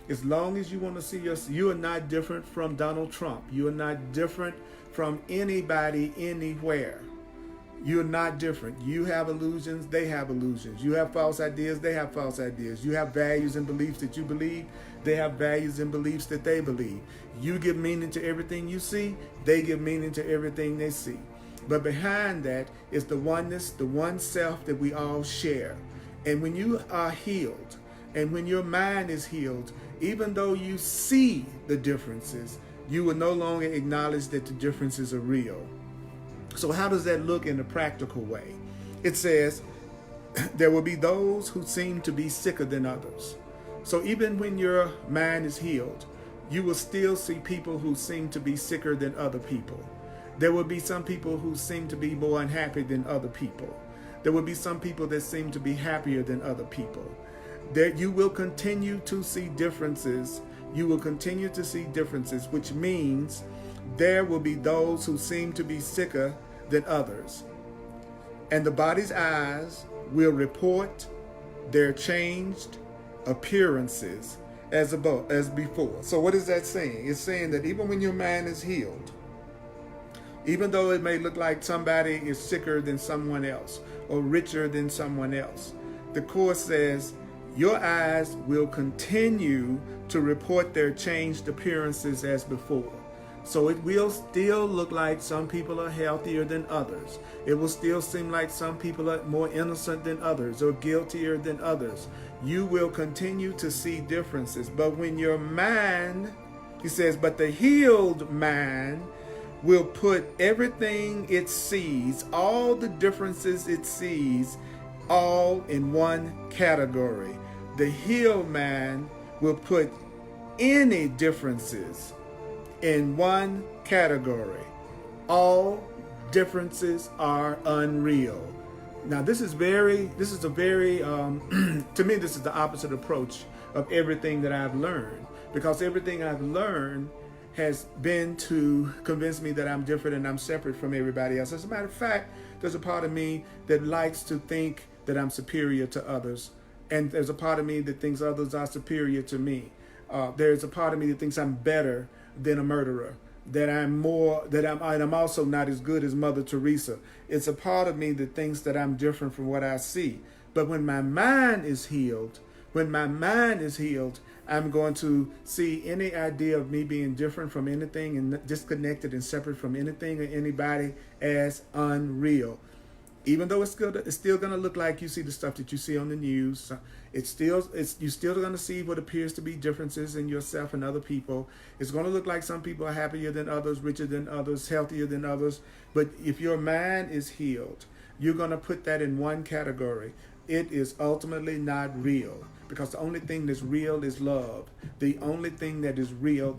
Speaker 1: As long as you want to see you are not different from Donald Trump. You are not different from anybody anywhere. You're not different. You have illusions, they have illusions. You have false ideas, they have false ideas. You have values and beliefs that you believe, they have values and beliefs that they believe. You give meaning to everything you see, they give meaning to everything they see. But behind that is the oneness, the one self that we all share. And when you are healed, and when your mind is healed, even though you see the differences, you will no longer acknowledge that the differences are real. So how does that look in a practical way? It says, there will be those who seem to be sicker than others. So even when your mind is healed, you will still see people who seem to be sicker than other people. There will be some people who seem to be more unhappy than other people. There will be some people that seem to be happier than other people. That you will continue to see differences. You will continue to see differences, which means there will be those who seem to be sicker than others. And the body's eyes will report their changed appearances as before. So what is that saying? It's saying that even when your mind is healed, even though it may look like somebody is sicker than someone else or richer than someone else, the Course says your eyes will continue to report their changed appearances as before. So it will still look like some people are healthier than others. It will still seem like some people are more innocent than others or guiltier than others. You will continue to see differences. But when your mind, he says, but the healed mind will put everything it sees, all the differences it sees, all in one category. The healed mind will put any differences in one category, all Differences are unreal. Now, this is a very, to me, this is the opposite approach of everything that I've learned, because everything I've learned has been to convince me that I'm different and I'm separate from everybody else. As a matter of fact, there's a part of me that likes to think that I'm superior to others. And there's a part of me that thinks others are superior to me. There's a part of me that thinks I'm better than a murderer, that I'm also not as good as Mother Teresa. It's a part of me that thinks that I'm different from what I see. But when my mind is healed, I'm going to see any idea of me being different from anything and disconnected and separate from anything or anybody as unreal. Even though it's still going to look like you see the stuff that you see on the news, you're still going to see what appears to be differences in yourself and other people. It's going to look like some people are happier than others, richer than others, healthier than others. But if your mind is healed, you're going to put that in one category. It is ultimately not real, because the only thing that's real is love. The only thing that's real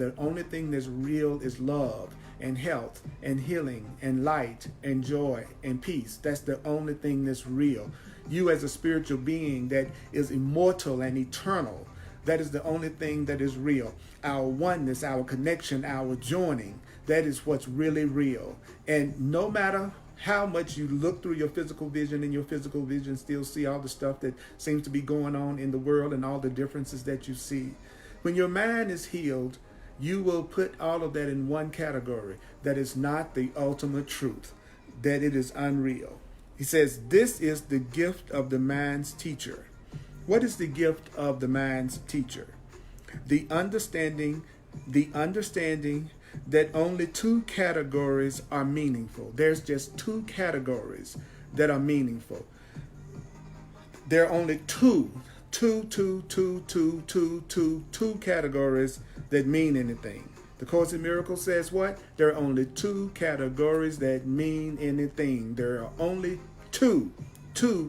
Speaker 1: is love and health and healing and light and joy and peace. That's the only thing that's real. You as a spiritual being that is immortal and eternal, that is the only thing that is real. Our oneness, our connection, our joining, that is what's really real. And no matter how much you look through your physical vision, and your physical vision still see all the stuff that seems to be going on in the world and all the differences that you see, when your mind is healed, you will put all of that in one category. That is not the ultimate truth, that it is unreal. He says, this is the gift of the mind's teacher. What is the gift of the mind's teacher? The understanding that only two categories are meaningful. There's just two categories that are meaningful. There are only two categories that mean anything. The Course in Miracles says what? There are only two categories that mean anything. There are only two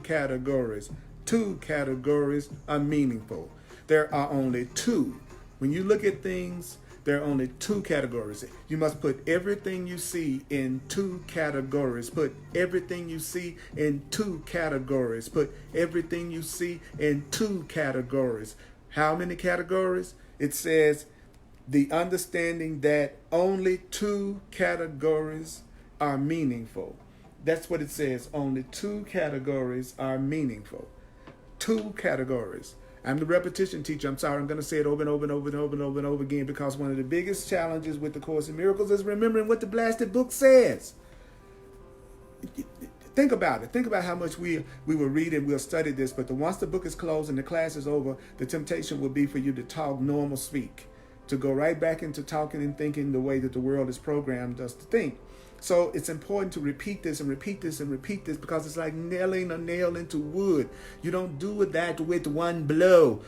Speaker 1: categories. Two categories are meaningful. There are only two. When you look at things, there are only two categories. You must put everything you see in two categories. Put everything you see in two categories. Put everything you see in two categories. How many categories? It says the understanding that only two categories are meaningful. That's what it says. Only two categories are meaningful. Two categories. I'm the repetition teacher. I'm sorry. I'm going to say it over and over and over and over and over and over again, because one of the biggest challenges with the Course in Miracles is remembering what the blasted book says. Think about it. Think about how much we will read and we'll study this, but once the book is closed and the class is over, the temptation will be for you to talk normal speak, to go right back into talking and thinking the way that the world is programmed us to think. So it's important to repeat this and repeat this and repeat this, because it's like nailing a nail into wood. You don't do that with one blow.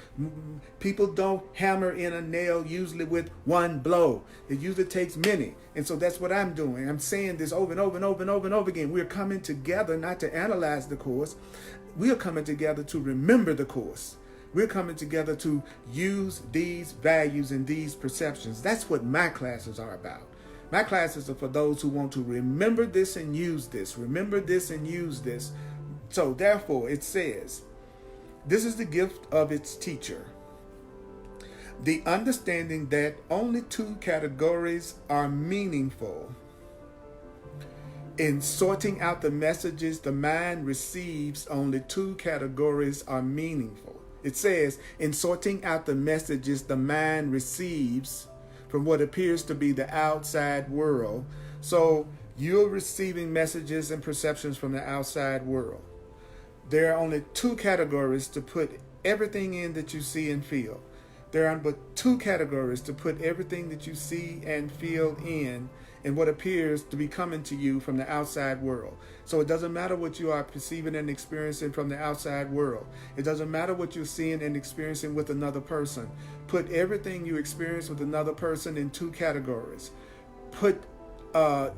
Speaker 1: People don't hammer in a nail usually with one blow. It usually takes many. And so that's what I'm doing. I'm saying this over and over and over and over and over again. We're coming together not to analyze the Course. We are coming together to remember the Course. We're coming together to use these values and these perceptions. That's what my classes are about. My classes are for those who want to remember this and use this. Remember this and use this. So therefore, it says, this is the gift of its teacher. The understanding that only two categories are meaningful. In sorting out the messages the mind receives, only two categories are meaningful. It says, in sorting out the messages the mind receives from what appears to be the outside world. So you're receiving messages and perceptions from the outside world. There are only two categories to put everything in that you see and feel. There are but two categories to put everything that you see and feel in what appears to be coming to you from the outside world. So it doesn't matter what you are perceiving and experiencing from the outside world. It doesn't matter what you're seeing and experiencing with another person. Put everything you experience with another person in two categories. Put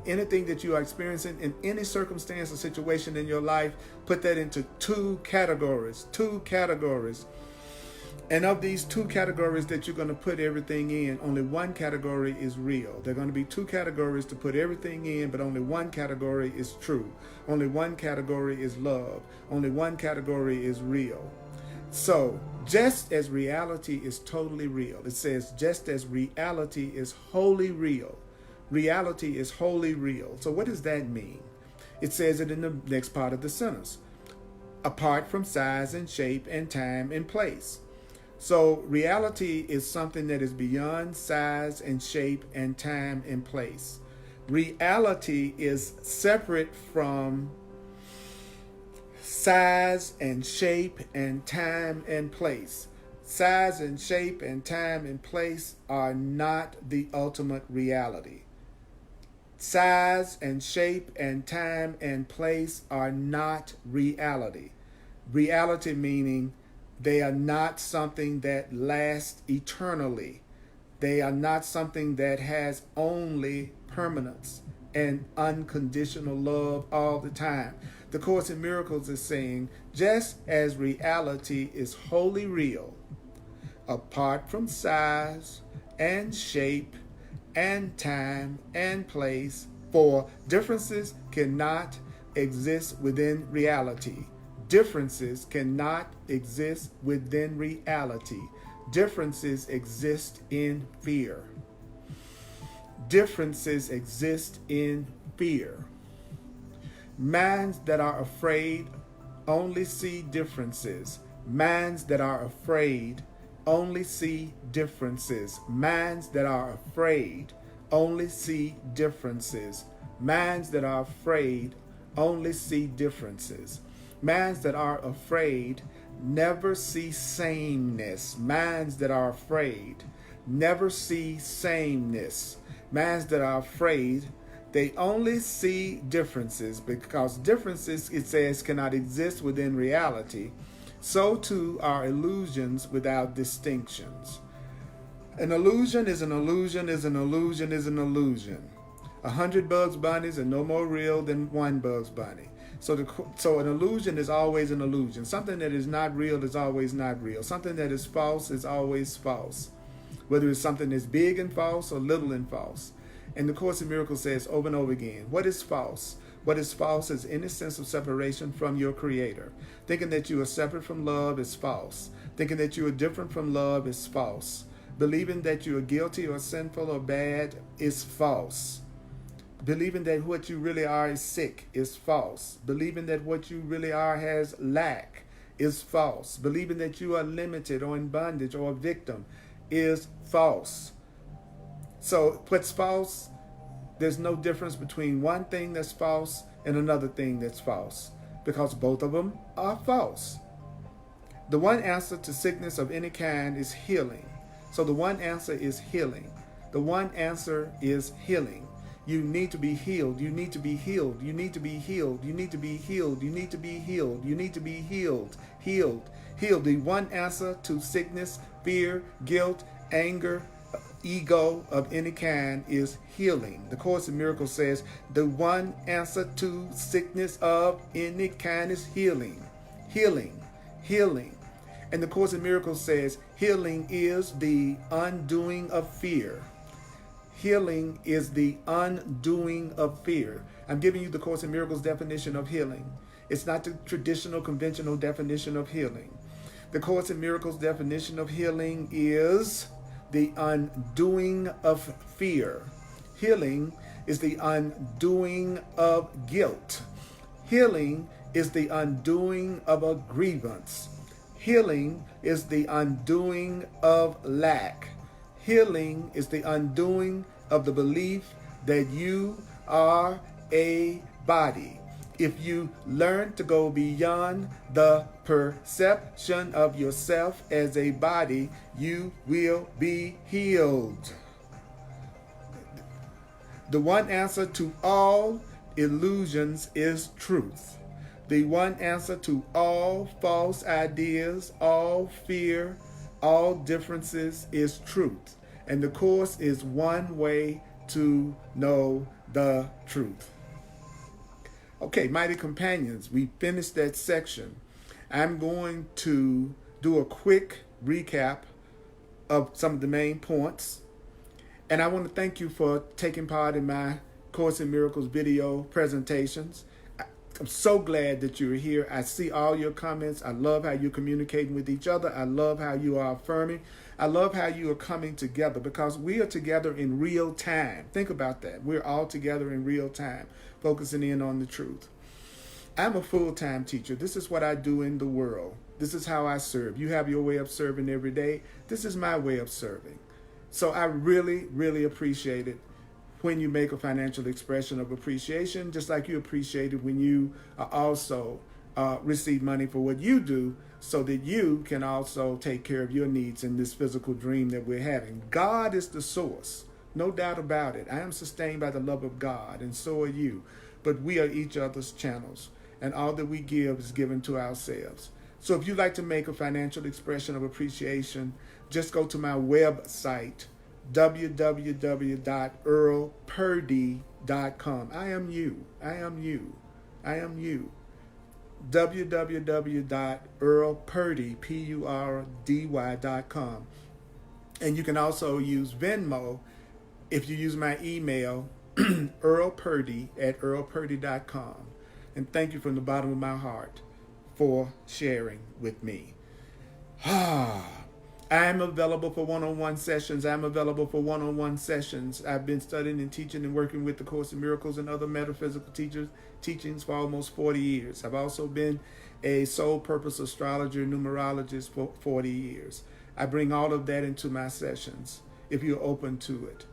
Speaker 1: anything that you are experiencing in any circumstance or situation in your life, put that into two categories. Two categories. And of these two categories that you're going to put everything in, only one category is real. There are going to be two categories to put everything in, but only one category is true. Only one category is love. Only one category is real. So, just as reality is totally real, it says, just as reality is wholly real, reality is wholly real. So, what does that mean? It says it in the next part of the sentence. Apart from size and shape and time and place. So reality is something that is beyond size and shape and time and place. Reality is separate from size and shape and time and place. Size and shape and time and place are not the ultimate reality. Size and shape and time and place are not reality. Reality meaning they are not something that lasts eternally. They are not something that has only permanence and unconditional love all the time. The Course in Miracles is saying, just as reality is wholly real, apart from size and shape and time and place, for differences cannot exist within reality. Differences cannot exist within reality. Differences exist in fear. Differences exist in fear. Minds that are afraid only see differences. Minds that are afraid only see differences. Minds that are afraid only see differences. Minds that are afraid only see differences. Minds that are afraid never see sameness. Minds that are afraid never see sameness. Minds that are afraid, they only see differences, because differences, it says, cannot exist within reality. So too are illusions without distinctions. An illusion is an illusion is an illusion is an illusion. 100 Bugs Bunnies are no more real than one Bugs Bunny. So an illusion is always an illusion. Something that is not real is always not real. Something that is false is always false. Whether it's something that's big and false or little and false. And the Course in Miracles says over and over again, what is false? What is false is any sense of separation from your Creator. Thinking that you are separate from love is false. Thinking that you are different from love is false. Believing that you are guilty or sinful or bad is false. Believing that what you really are is sick is false. Believing that what you really are has lack is false. Believing that you are limited or in bondage or a victim is false. So what's false? There's no difference between one thing that's false and another thing that's false, because both of them are false. The one answer to sickness of any kind is healing. So the one answer is healing. The one answer is healing. You need to be healed. You need to be healed. You need to be healed. You need to be healed. You need to be healed. You need to be healed. Healed. Healed. The one answer to sickness, fear, guilt, anger, ego of any kind is healing. The Course in Miracles says the one answer to sickness of any kind is healing. Healing. Healing. And the Course in Miracles says healing is the undoing of fear. Healing is the undoing of fear. I'm giving you the Course in Miracles definition of healing. It's not the traditional, conventional definition of healing. The Course in Miracles definition of healing is the undoing of fear. Healing is the undoing of guilt. Healing is the undoing of a grievance. Healing is the undoing of lack. Healing is the undoing of the belief that you are a body. If you learn to go beyond the perception of yourself as a body, you will be healed. The one answer to all illusions is truth. The one answer to all false ideas, all fear, all differences is truth. And the Course is one way to know the truth. Okay, mighty companions, we finished that section. I'm going to do a quick recap of some of the main points. And I want to thank you for taking part in my Course in Miracles video presentations. I'm so glad that you're here. I see all your comments. I love how you're communicating with each other. I love how you are affirming. I love how you are coming together, because we are together in real time. Think about that. We're all together in real time, focusing in on the truth. I'm a full-time teacher. This is what I do in the world. This is how I serve. You have your way of serving every day. This is my way of serving. So I really, really appreciate it when you make a financial expression of appreciation, just like you appreciate it when you also receive money for what you do, so that you can also take care of your needs in this physical dream that we're having. God is the source, no doubt about it. I am sustained by the love of God, and so are you. But we are each other's channels, and all that we give is given to ourselves. So if you'd like to make a financial expression of appreciation, just go to my website, www.earlpurdy.com. I am you. I am you. I am you. www.earlpurdy.com. And you can also use Venmo if you use my email, earlpurdy@earlpurdy.com. And thank you from the bottom of my heart for sharing with me. I am available for one-on-one sessions. I'm available for one-on-one sessions. I've been studying and teaching and working with the Course in Miracles and other metaphysical teachings for almost 40 years. I've also been a soul purpose astrologer, numerologist for 40 years. I bring all of that into my sessions if you're open to it.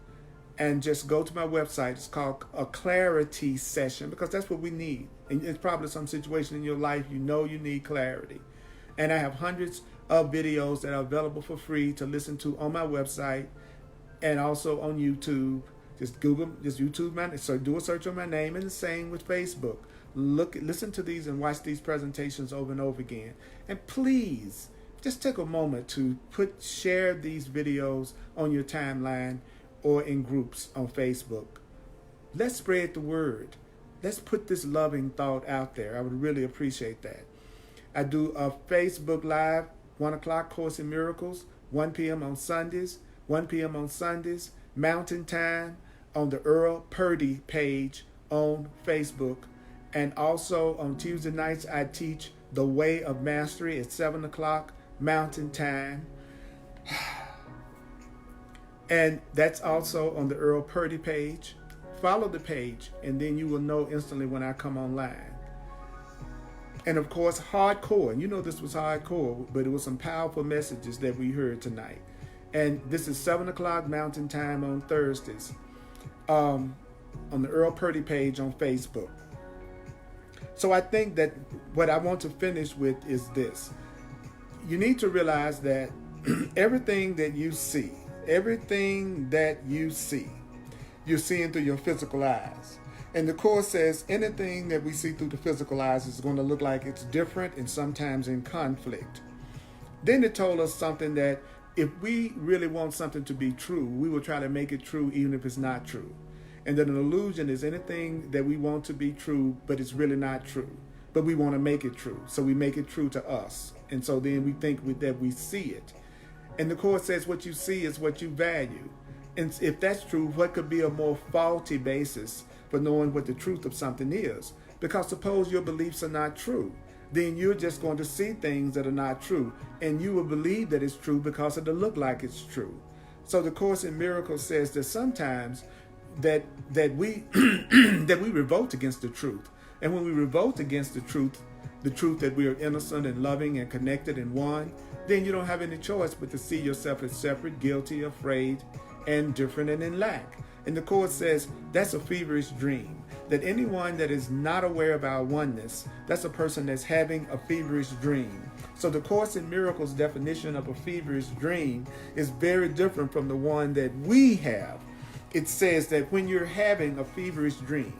Speaker 1: And just go to my website. It's called a clarity session, because that's what we need. And it's probably some situation in your life you know you need clarity. And I have hundreds of videos that are available for free to listen to on my website and also on YouTube. Just YouTube so do a search on my name, and the same with Facebook. Listen to these and watch these presentations over and over again. And please, just take a moment to share these videos on your timeline or in groups on Facebook. Let's spread the word. Let's put this loving thought out there. I would really appreciate that. I do a Facebook Live, 1 o'clock, Course in Miracles, 1 p.m. on Sundays, 1 p.m. on Sundays, Mountain Time, on the Earl Purdy page on Facebook. And also on Tuesday nights, I teach The Way of Mastery at 7 o'clock, Mountain Time. And that's also on the Earl Purdy page. Follow the page, and then you will know instantly when I come online. And of course, hardcore. And you know this was hardcore, but it was some powerful messages that we heard tonight. And this is 7 o'clock Mountain Time on Thursdays on the Earl Purdy page on Facebook. So I think that what I want to finish with is this. You need to realize that everything that you see, you're seeing through your physical eyes. And the Course says anything that we see through the physical eyes is going to look like it's different and sometimes in conflict. Then it told us something that if we really want something to be true, we will try to make it true even if it's not true. And that an illusion is anything that we want to be true, but it's really not true. But we want to make it true. So we make it true to us. And so then we think that we see it. And the Course says what you see is what you value. And if that's true, what could be a more faulty basis for knowing what the truth of something is? Because suppose your beliefs are not true, then you're just going to see things that are not true, and you will believe that it's true because it'll look like it's true. So the Course in Miracles says that sometimes that we that we revolt against the truth, and when we revolt against the truth that we are innocent and loving and connected and one, then you don't have any choice but to see yourself as separate, guilty, afraid, and different and in lack. And the Course says that's a feverish dream. That anyone that is not aware of our oneness, that's a person that's having a feverish dream. So the Course in Miracles definition of a feverish dream is very different from the one that we have. It says that when you're having a feverish dream,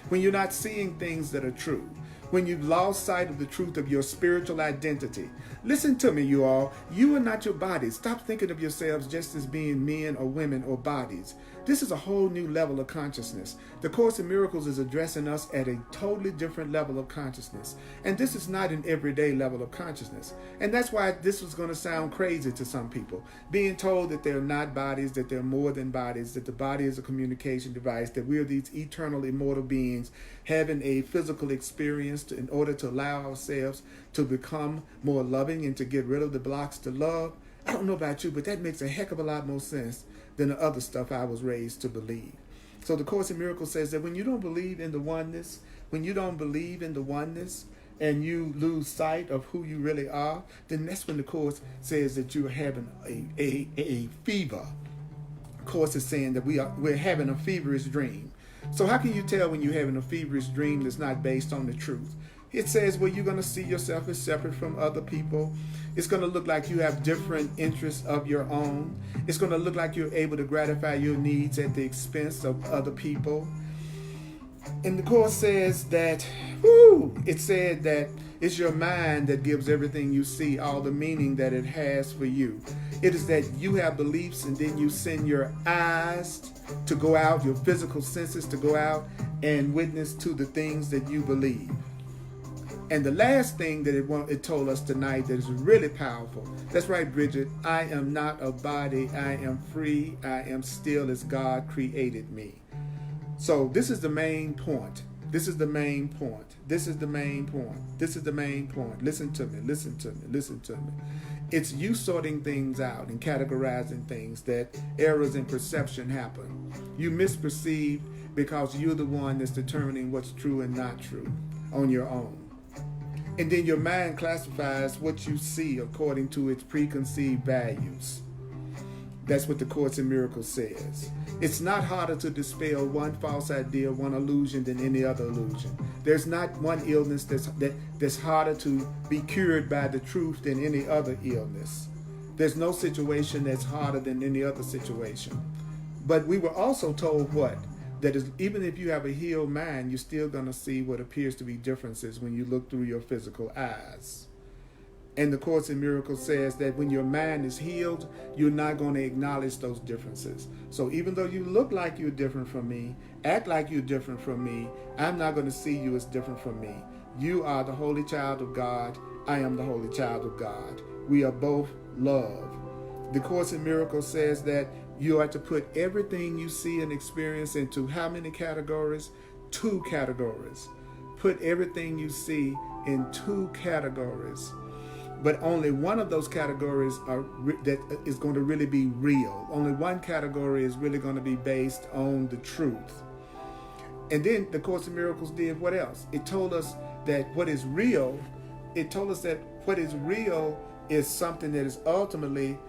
Speaker 1: when you're not seeing things that are true, when you've lost sight of the truth of your spiritual identity. Listen to me, you all. You are not your bodies. Stop thinking of yourselves just as being men or women or bodies. This is a whole new level of consciousness. The Course in Miracles is addressing us at a totally different level of consciousness. And this is not an everyday level of consciousness. And that's why this was going to sound crazy to some people. Being told that they're not bodies, that they're more than bodies, that the body is a communication device, that we are these eternal, immortal beings having a physical experience in order to allow ourselves to become more loving and to get rid of the blocks to love. I don't know about you, but that makes a heck of a lot more sense than the other stuff I was raised to believe. So the Course in Miracles says that when you don't believe in the oneness, when you don't believe in the oneness, and you lose sight of who you really are, then that's when the Course says that you're having a fever. The Course is saying that we're having a feverish dream. So how can you tell when you're having a feverish dream that's not based on the truth? It says, well, you're going to see yourself as separate from other people. It's going to look like you have different interests of your own. It's going to look like you're able to gratify your needs at the expense of other people. And the Course says that, it said that it's your mind that gives everything you see all the meaning that it has for you. It is that you have beliefs and then you send your eyes to go out, your physical senses to go out and witness to the things that you believe. And the last thing that it told us tonight that is really powerful. That's right, Bridget. I am not a body. I am free. I am still as God created me. So this is the main point. This is the main point. This is the main point. This is the main point. Listen to me. Listen to me. Listen to me. It's you sorting things out and categorizing things that errors in perception happen. You misperceive because you're the one that's determining what's true and not true on your own. And then your mind classifies what you see according to its preconceived values. That's what the Course in Miracles says. It's not harder to dispel one false idea, one illusion than any other illusion. There's not one illness that's harder to be cured by the truth than any other illness. There's no situation that's harder than any other situation. But we were also told what? That is, even if you have a healed mind, you're still going to see what appears to be differences when you look through your physical eyes. And the Course in Miracles says that when your mind is healed, you're not going to acknowledge those differences. So even though you look like you're different from me, act like you're different from me, I'm not going to see you as different from me. You are the holy child of God. I am the holy child of God. We are both love. The Course in Miracles says that you are to put everything you see and experience into how many categories? 2 categories. Put everything you see in 2 categories. But only one of those categories that is going to really be real. Only one category is really going to be based on the truth. And then the Course in Miracles did what else? It told us that what is real, is something that is ultimately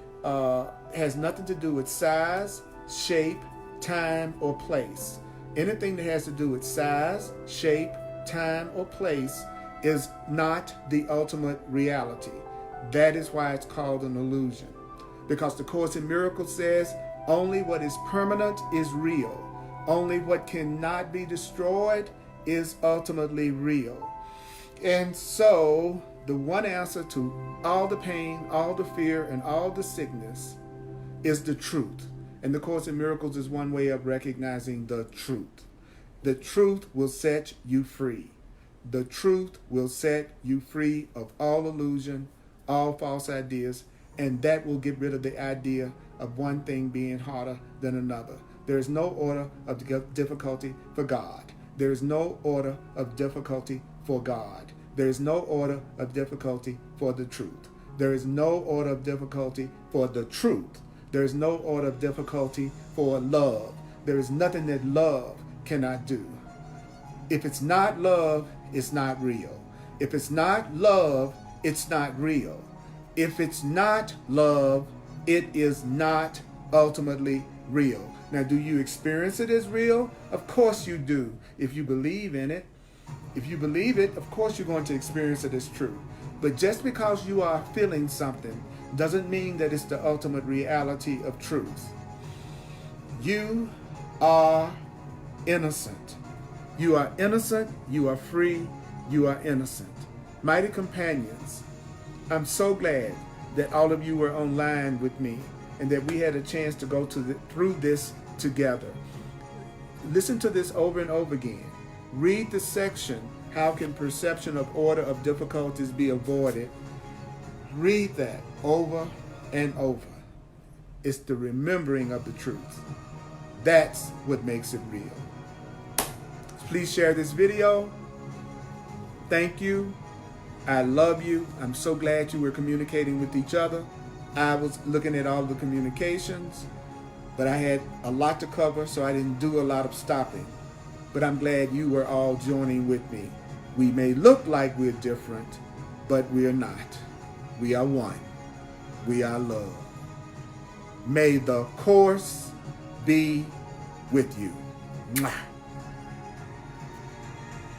Speaker 1: has nothing to do with size, shape, time, or place. Anything that has to do with size, shape, time, or place is not the ultimate reality. That is why it's called an illusion. Because the Course in Miracles says only what is permanent is real. Only what cannot be destroyed is ultimately real. And so the one answer to all the pain, all the fear, and all the sickness is the truth. And the Course in Miracles is one way of recognizing the truth. The truth will set you free. The truth will set you free of all illusion, all false ideas, and that will get rid of the idea of one thing being harder than another. There is no order of difficulty for God. There is no order of difficulty for God. There is no order of difficulty for the truth. There is no order of difficulty for the truth. There is no order of difficulty for love. There is nothing that love cannot do. If it's not love, it's not real. If it's not love, it's not real. If it's not love, it is not ultimately real. Now, do you experience it as real? Of course you do. If you believe in it, if you believe it, of course you're going to experience it as true. But just because you are feeling something doesn't mean that it's the ultimate reality of truth. You are innocent. You are innocent, you are free, You are innocent. Mighty companions, I'm so glad that all of you were online with me and that we had a chance to go through this together. Listen to this over and over again. Read the section, How Can Perception of Order of Difficulties Be Avoided? Read that over and over. It's the remembering of the truth. That's what makes it real. Please share this video. Thank you. I love you. I'm so glad you were communicating with each other. I was looking at all the communications, but I had a lot to cover, so I didn't do a lot of stopping. But I'm glad you were all joining with me. We may look like we're different, but we're not. We are one. We are love. May the course be with you. Mwah.